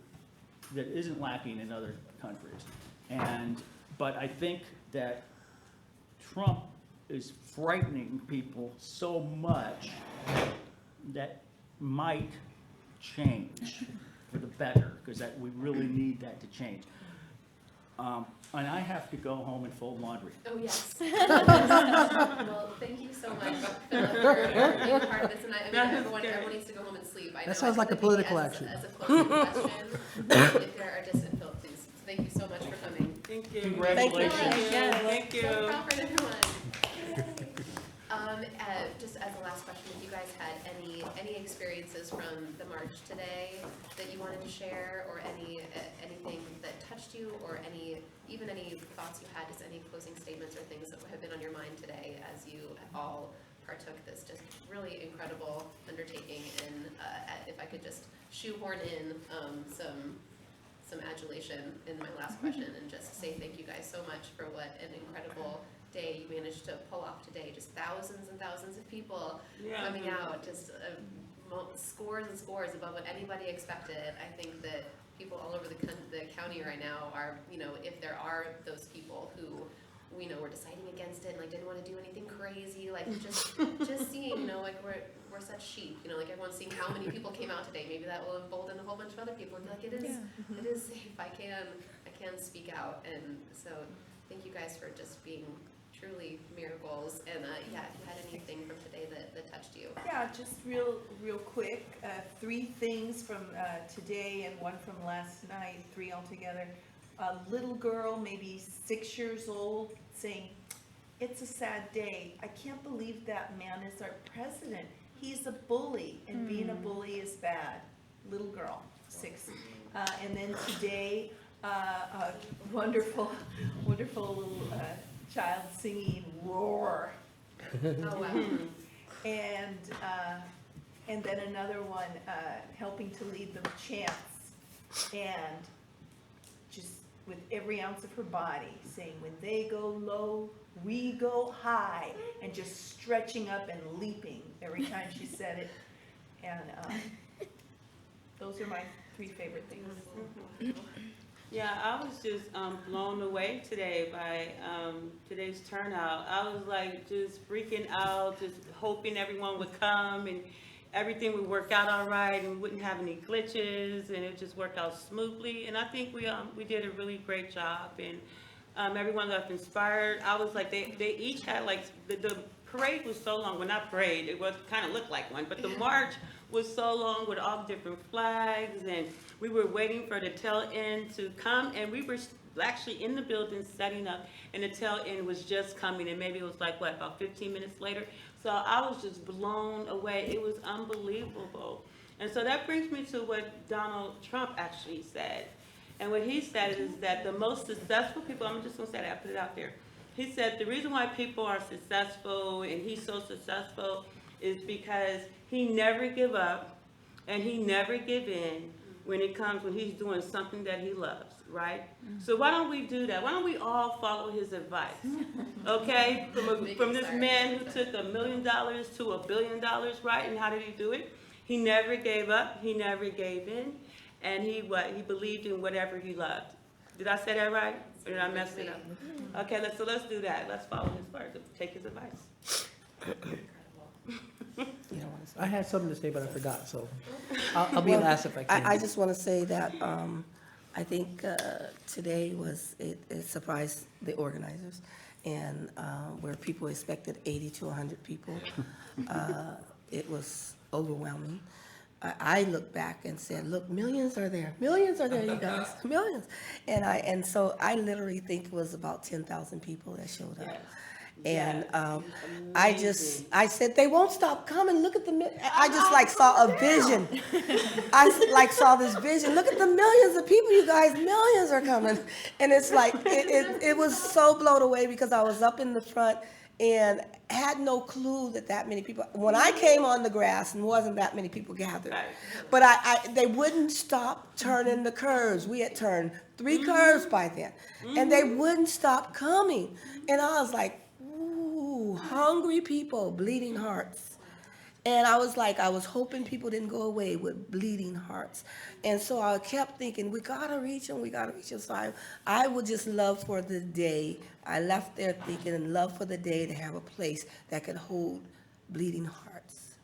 that isn't lacking in other countries. But I think that Trump is frightening people so much that might change for the better, because we really need that to change. And I have to go home and fold laundry. Oh, yes. Well, thank you so much, Philip, for being part of this, and I mean, everyone needs to go home and sleep. I know. That sounds like a political action. As a closing question, if there are distant Philip, please, thank you so much for coming. Thank you. Congratulations. Thank you. So proud for everyone. Just as a last question, if you guys had any experiences from the march today that you wanted to share, or anything that touched you, or any thoughts you had, just any closing statements or things that have been on your mind today as you all partook this just really incredible undertaking, and if I could just shoehorn in some adulation in my last question and just say thank you guys so much for what an incredible day you managed to pull off today. Just thousands and thousands of people coming out, just scores and scores above what anybody expected. I think that people all over the county right now are, you know, if there are those people who, we know, were deciding against it and like didn't want to do anything crazy, like just seeing, you know, like we're such sheep, you know, like everyone's seeing how many people came out today. Maybe that will embolden a whole bunch of other people and be like, it is safe. I can speak out. And so thank you guys for just being truly miracles. And yeah, if you had anything from today that touched you. Yeah, just real quick, 3 things from today and 1 from last night, 3 altogether. A little girl, maybe 6 years old, saying, "It's a sad day. I can't believe that man is our president. He's a bully, and being a bully is bad." Little girl, 6. And then today, a wonderful little child singing "Roar." Oh wow. And then another one helping to lead the chants, and just with every ounce of her body saying, "When they go low, we go high," and just stretching up and leaping every time she said it. And those are my 3 favorite things. Yeah, I was just blown away today by today's turnout. I was like just freaking out, just hoping everyone would come and everything would work out all right and we wouldn't have any glitches and it just worked out smoothly. And I think we did a really great job, and everyone left inspired. I was like, they each had like, the parade was so long. Well, not parade, it was kind of looked like one, but the march was so long with all the different flags, and we were waiting for the tail end to come, and we were actually in the building setting up, and the tail end was just coming, and maybe it was like, what, about 15 minutes later? So I was just blown away. It was unbelievable. And so that brings me to what Donald Trump actually said. And what he said is that the most successful people, I'm just gonna say that, I'll put it out there. He said the reason why people are successful and he's so successful is because he never give up and he never give in when he's doing something that he loves, right? So why don't we do that? Why don't we all follow his advice? Okay, from this man who took $1 million to $1 billion, right? And how did he do it? He never gave up, he never gave in, and he believed in whatever he loved. Did I say that right? Or did I mess it up? Okay, let's do that. Let's follow his words, take his advice. I had something to say, but I forgot, so I'll be last if I can. I just want to say that I think today it surprised the organizers, and where people expected 80 to 100 people, it was overwhelming. I looked back and said, "Look, millions are there, you guys, millions," and so I literally think it was about 10,000 people that showed up. Yes. And I said, "They won't stop coming. Look at I just like saw a vision. I like saw this vision. Look at the millions of people, you guys, millions are coming." And it's like, it was so blown away because I was up in the front and had no clue that many people, when I came on the grass, and wasn't that many people gathered. But they wouldn't stop turning the curves. We had turned 3 curves by then, and they wouldn't stop coming. And I was like, ooh, hungry people, bleeding hearts. And I was hoping people didn't go away with bleeding hearts. And so I kept thinking, we gotta reach them. So I would just love for the day, I left there thinking and love for the day to have a place that could hold bleeding hearts.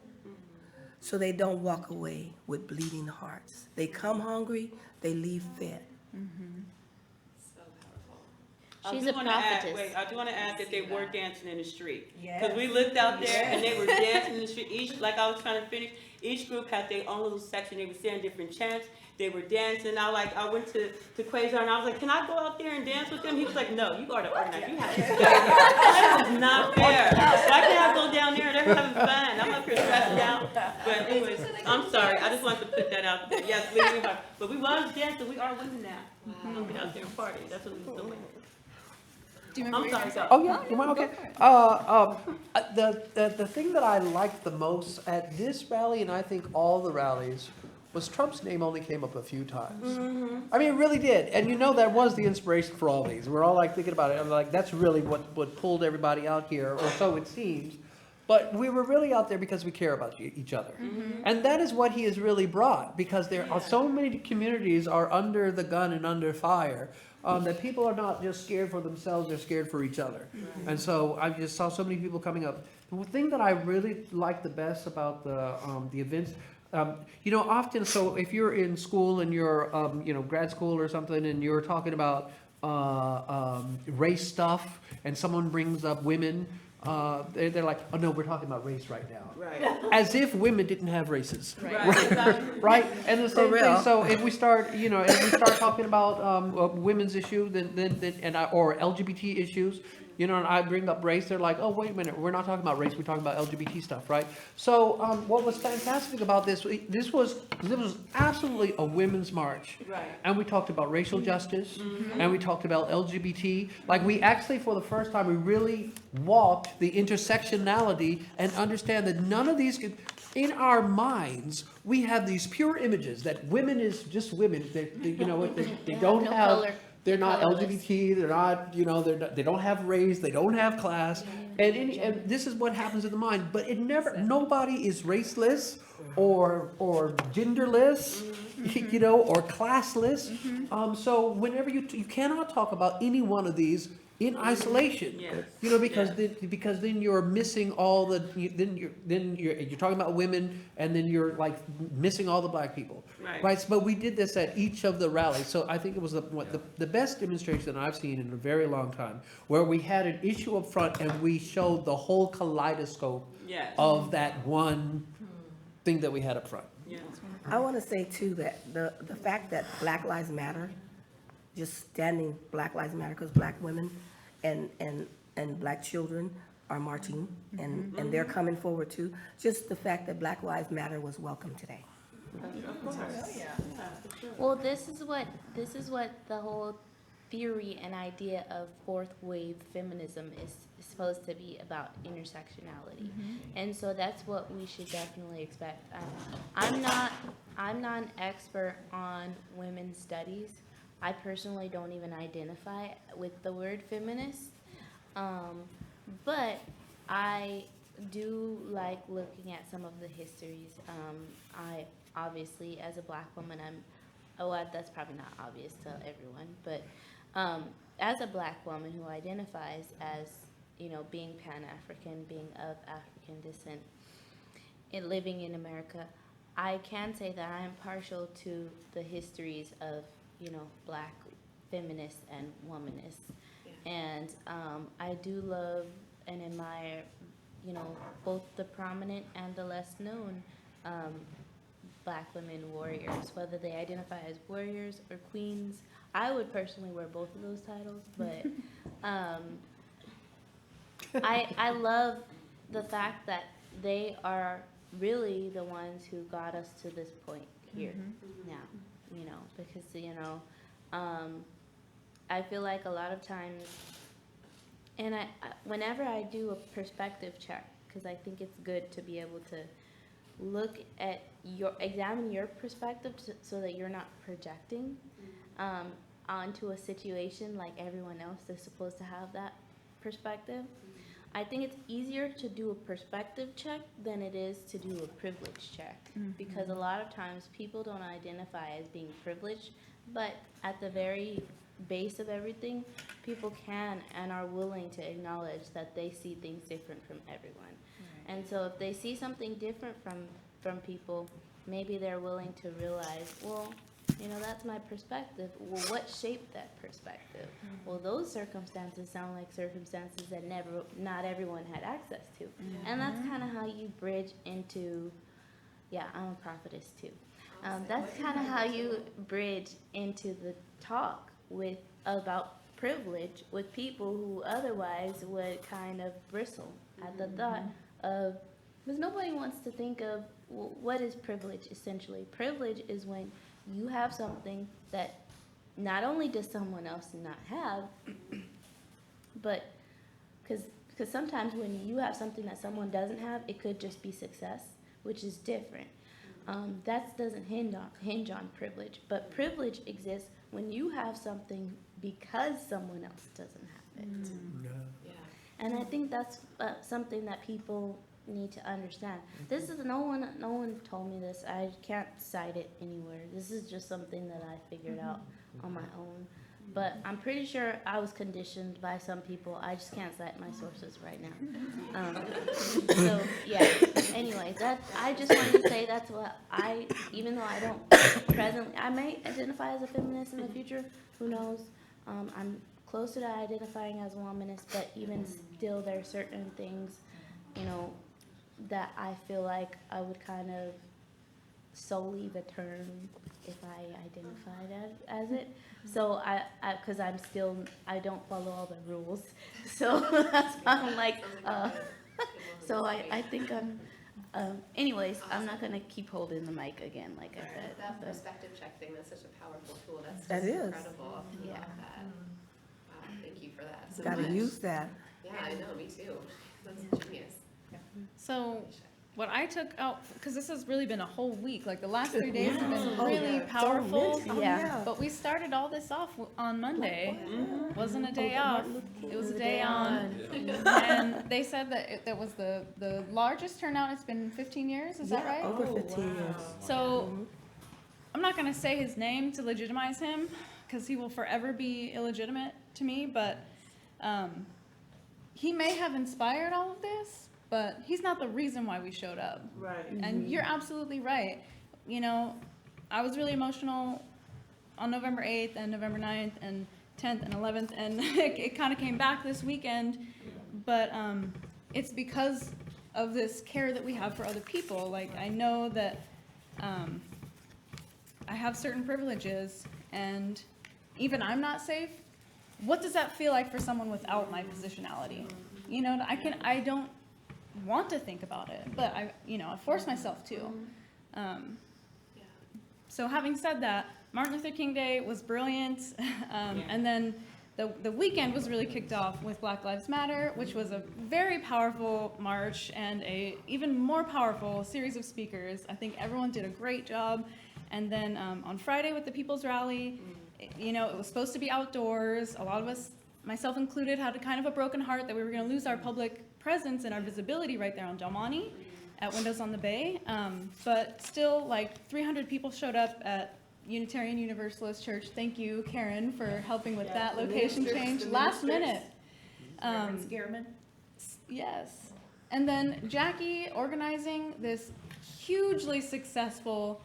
So they don't walk away with bleeding hearts. They come hungry, they leave fed. So powerful. She's a prophetess. I do want to add that they were dancing in the street. Yes. Because we looked out there and they were dancing in the street. Each, like I was trying to finish, each group had their own little section. They were saying different chants. They were dancing. I went to Quasar and I was like, "Can I go out there and dance with them?" He was like, "No, you are the organizer. You have to stay. That is not fair. Why can't I go down there? They're having fun. I'm up here stressed out." But anyways, I'm sorry. I just wanted to put that out there. Yes, bleeding heart. But we was dancing. We are women now. We're going to be out there and party. That's what we was doing. Do you remember I'm what sorry, you were go. Oh, yeah, you want, okay. The thing that I liked the most at this rally, and I think all the rallies, was Trump's name only came up a few times. I mean, it really did. And you know that was the inspiration for all these. We're all like thinking about it, and like, that's really what pulled everybody out here, or so it seems. But we were really out there because we care about each other. And that is what he has really brought, because there are so many communities are under the gun and under fire, that people are not just scared for themselves, they're scared for each other. And so I just saw so many people coming up. The thing that I really like the best about the events, you know, often, so if you're in school and you're, you know, grad school or something, and you're talking about race stuff, and someone brings up women, they're like, oh no, we're talking about race right now. Right. As if women didn't have races. Right. Exactly. Right? And the same real. thing, so if we start, you know, if we start talking about women's issue, or LGBT issues, you know, and I bring up race, they're like, oh, wait a minute, we're not talking about race, we're talking about LGBT stuff, right? So what was fantastic about this was absolutely a women's march. Right. And we talked about racial justice, and we talked about LGBT. Like, we actually, for the first time, we really walked the intersectionality and understand that none of these, in our minds, we have these pure images that women is just women. You know, they don't no have, color. they're not Colorless. LGBT, they're not, you know, they don't have race, they don't have class. And this is what happens in the mind, but it never, nobody is raceless or genderless, you know, or classless. So whenever you cannot talk about any one of these in isolation, Yes. you know, because then you're missing all the, then you're talking about women, and then you're like missing all the black people. Right. But we did this at each of the rallies, so I think it was the best demonstration I've seen in a very long time, where we had an issue up front and we showed the whole kaleidoscope Yes. of that one thing that we had up front. Yes. I want to say too that the fact that Black Lives Matter, just standing Black Lives Matter, because black women and black children are marching, and they're coming forward too. Just the fact that Black Lives Matter was welcome today. Of course. Well, this is what the whole theory and idea of fourth wave feminism is supposed to be about, intersectionality. And so that's what we should definitely expect. I'm not an expert on women's studies. I personally don't even identify with the word feminist, but I do like looking at some of the histories. I obviously, as a black woman, that's probably not obvious to everyone, but as a black woman who identifies as, you know, being Pan-African, being of African descent, and living in America, I can say that I am partial to the histories of, you know, black feminists and womanists. And I do love and admire, you know, both the prominent and the less known black women warriors, whether they identify as warriors or queens. I would personally wear both of those titles, but I love the fact that they are really the ones who got us to this point here now, you know, because, you know, I feel like a lot of times, and whenever I do a perspective check, because I think it's good to be able to look at examine your perspective so that you're not projecting onto a situation like everyone else is supposed to have that perspective. I think it's easier to do a perspective check than it is to do a privilege check, because a lot of times people don't identify as being privileged, but at the very base of everything, people can and are willing to acknowledge that they see things different from everyone. And so if they see something different from people, maybe they're willing to realize, well, you know, that's my perspective. Well, what shaped that perspective? Well, those circumstances sound like circumstances that not everyone had access to. And that's kind of how you bridge into, yeah, I'm a prophetess too. That's kind of how you bridge into the talk about privilege with people who otherwise would kind of bristle at the thought of, because nobody wants to think of, well, what is privilege essentially? Privilege is when you have something that not only does someone else not have, but because sometimes when you have something that someone doesn't have, it could just be success, which is different. that doesn't hinge on privilege, but privilege exists when you have something because someone else doesn't have it. Yeah. And I think that's something that people need to understand. This is no one told me this. I can't cite it anywhere. This is just something that I figured out on my own. But I'm pretty sure I was conditioned by some people. I just can't cite my sources right now. So yeah. Anyway, I just wanted to say that's what even though I don't presently, I may identify as a feminist in the future. Who knows? I'm close to identifying as a womanist, but even still, there are certain things, that I feel like I would kind of sully the term if I identified as it. So because I don't follow all the rules. So that's why I'm like, so I think anyways, I'm not gonna keep holding the mic again, like I said. That perspective check thing, that's such a powerful tool. That's That just is. incredible. Yeah. I love that. Wow, thank you for that so Gotta much. use that. Yeah, I know, me too. That's genius. So what I took out, because this has really been a whole week, like the last 3 days have been Oh, really yeah. powerful. Oh, Yeah. But we started all this off on Monday. Wasn't a day Oh, off, Martin Luther King. it was a day on. And they said that that was the largest turnout it's been in 15 years, is that Yeah, right? over 15 years. So I'm not gonna say his name to legitimize him, because he will forever be illegitimate to me, but he may have inspired all of this, but he's not the reason why we showed up. Right. And you're absolutely right. I was really emotional on November 8th and November 9th and 10th and 11th, and it kind of came back this weekend. But it's because of this care that we have for other people. Like, I know that I have certain privileges, and even I'm not safe. What does that feel like for someone without my positionality? I don't want to think about it, but I force myself to. So having said that, Martin Luther King Day was brilliant, and then the weekend was really kicked off with Black Lives Matter, which was a very powerful march and a even more powerful series of speakers. I think everyone did a great job. And then on Friday with the People's Rally, it was supposed to be outdoors. A lot of us, myself included, had a kind of a broken heart that we were going to lose our public presence and our visibility right there on Del Monte at Windows on the Bay. But still, like 300 people showed up at Unitarian Universalist Church. Thank you, Karen, for helping with that location change last minute. Scareman. Yes. And then Jackie organizing this hugely successful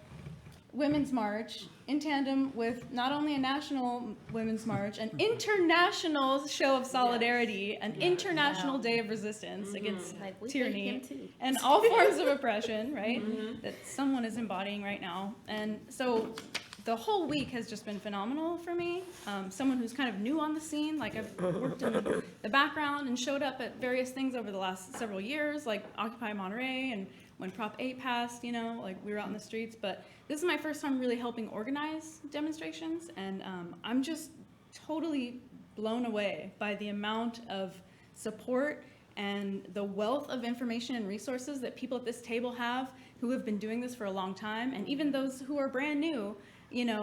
Women's March in tandem with not only a national Women's March, an international show of solidarity, an international day of resistance against Like, we hate him tyranny too. and all forms of oppression, right? That someone is embodying right now. And so the whole week has just been phenomenal for me. Someone who's kind of new on the scene, like I've worked in the background and showed up at various things over the last several years, like Occupy Monterey, and when Prop 8 passed, like we were out in the streets. But this is my first time really helping organize demonstrations, and I'm just totally blown away by the amount of support and the wealth of information and resources that people at this table have who have been doing this for a long time, and even those who are brand new,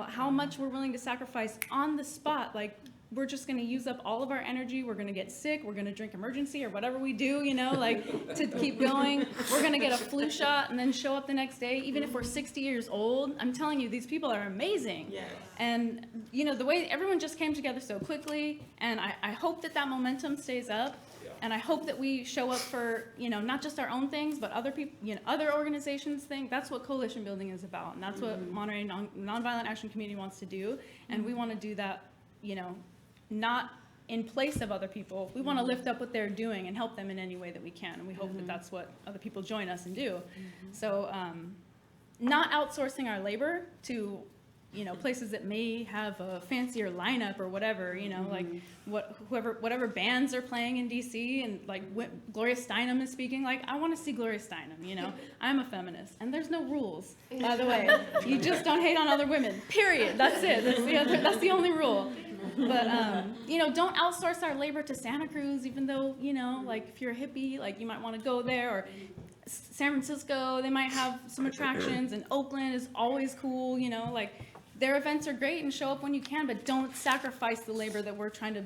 how much we're willing to sacrifice on the spot. Like, we're just going to use up all of our energy. We're going to get sick. We're going to drink emergency or whatever we do, like to keep going. We're going to get a flu shot and then show up the next day, even if we're 60 years old. I'm telling you, these people are amazing. Yes. And, the way everyone just came together so quickly, and I hope that momentum stays up. And I hope that we show up for, not just our own things, but other people, other organizations' things. That's what coalition building is about. And that's what Monterey Nonviolent Action Community wants to do. And we want to do that, not in place of other people. We want to lift up what they're doing and help them in any way that we can. And we hope that that's what other people join us and do. So not outsourcing our labor to, places that may have a fancier lineup or whatever, like whatever bands are playing in DC, and like Gloria Steinem is speaking. Like, I want to see Gloria Steinem, I'm a feminist, and there's no rules, by the way. You just don't hate on other women, period. That's it. That's the only rule. But, don't outsource our labor to Santa Cruz, even though, like if you're a hippie, like you might want to go there, or San Francisco, they might have some attractions, and Oakland is always cool, you know, like, their events are great and show up when you can, but don't sacrifice the labor that we're trying to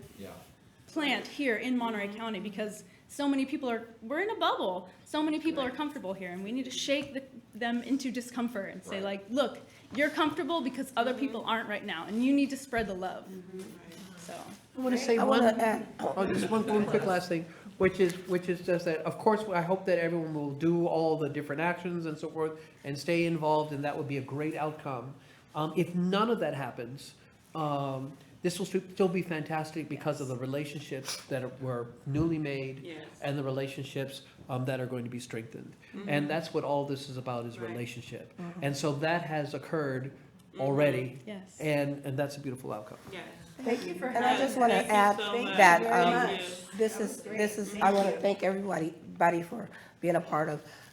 plant here in Monterey County, because so many people we're in a bubble. So many people are comfortable here, and we need to shake them into discomfort and say, like, look, you're comfortable because other people aren't right now, and you need to spread the love. So. I want to say just one quick last thing, which is just that, of course, I hope that everyone will do all the different actions and so forth and stay involved, and that would be a great outcome. If none of that happens, this will still be fantastic because of the relationships that were newly made Yes. and the relationships that are going to be strengthened. And that's what all this is about, is Right. relationship. And so that has occurred already, Yes. and that's a beautiful outcome. Yes. Thank you for And I just want to Thank you add so much. that Thank you. this is, I want to thank everybody for being a part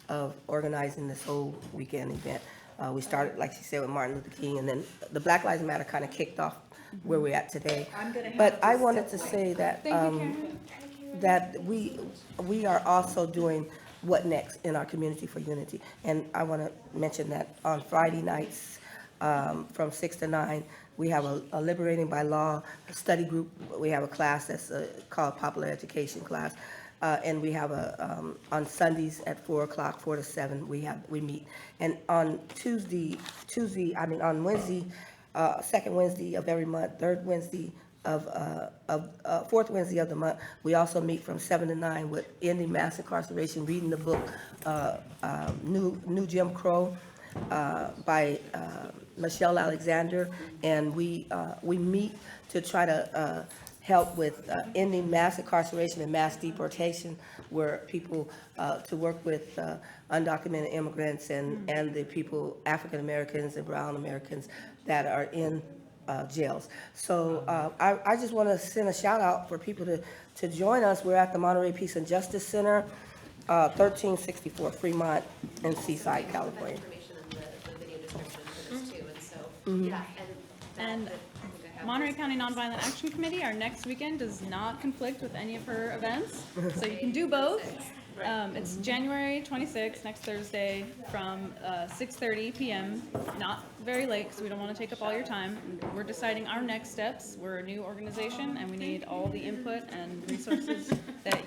of organizing this whole weekend event. We started, like she said, with Martin Luther King, and then the Black Lives Matter kind of kicked off where we're at today. But I wanted to say that, that we are also doing What Next in our Community for Unity. And I want to mention that on Friday nights, from 6 to 9, we have a Liberating by Law study group. We have a class that's called Popular Education class. And we have on Sundays at 4 o'clock, 4 to 7, we meet. And on on Wednesday, second Wednesday of every month, fourth Wednesday of the month, we also meet from 7 to 9 with Ending Mass Incarceration, reading the book, New Jim Crow, by Michelle Alexander. And we meet to try to help with ending mass incarceration and mass deportation, where people, to work with undocumented immigrants and the people, African Americans and Brown Americans that are in jails. So I just want to send a shout out for people to join us. We're at the Monterey Peace and Justice Center, 1364 Fremont in Seaside, California. Information in the video description for this too, and so, yeah, And Monterey County Nonviolent Action Committee, our next weekend does not conflict with any of her events, so you can do both. It's January 26th, next Thursday, from 6:30 p.m., not very late, because we don't want to take up all your time. We're deciding our next steps. We're a new organization, and we need all the input and resources that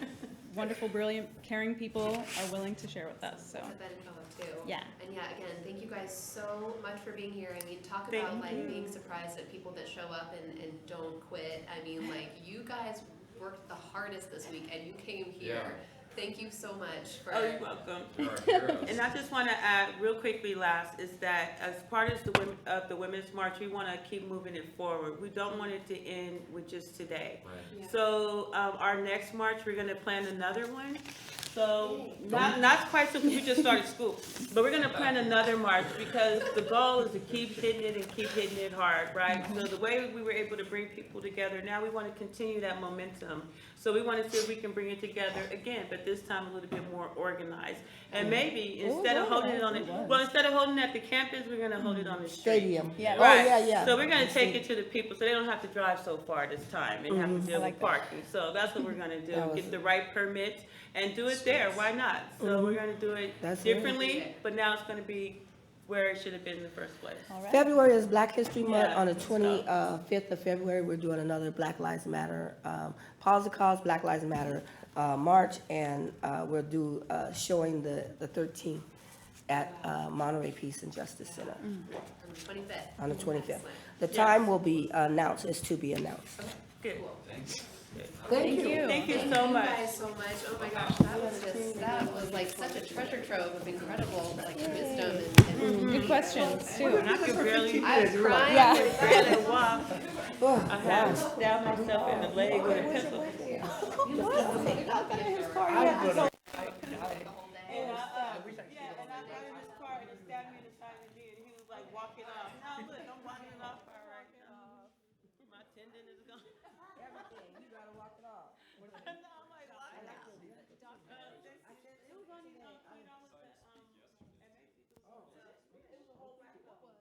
wonderful, brilliant, caring people are willing to share with us, so. put that info up too. Yeah. And yeah, again, thank you guys so much for being here. I mean, talk Thank about like you. being surprised at people that show up and don't quit. I mean, like, you guys worked the hardest this week and you came here. Thank you so much for. Oh, you're welcome. And I just want to add real quickly last is that as part of the Women's March, we want to keep moving it forward. We don't want it to end with just today. Yeah. So our next March, we're going to plan another one. So not quite so because we just started school, but we're going to plan another march because the goal is to keep hitting it and keep hitting it hard, right? So the way we were able to bring people together, now we want to continue that momentum. So we want to see if we can bring it together again, but this time a little bit more organized. And maybe instead of holding it on instead of holding it at the campus, we're going to hold it on the street. Stadium. Yeah. Right. Oh, yeah. So we're gonna take it to the people, so they don't have to drive so far this time and have to deal with parking. So that's what we're gonna do, get the right permits and do it there, why not? So we're gonna do it That's differently, but now it's gonna be where it should have been in the first place. All right. February is Black History Month. Yeah, On the and 25th of February, we're doing another Black Lives Matter, Pause the Cause, Black Lives Matter march, and we'll do showing the 13th at Monterey Peace and Justice Center On the 25th. on the 25th. The time will be announced, is to be announced. Good. Thank you. Thank you so Thank you much. guys so much. Oh my gosh, that was like such a treasure trove of incredible like wisdom and Good questions, too. And I could barely, I was crying. barely walk. I had to stab myself in the leg with a pencil. The whole day. And I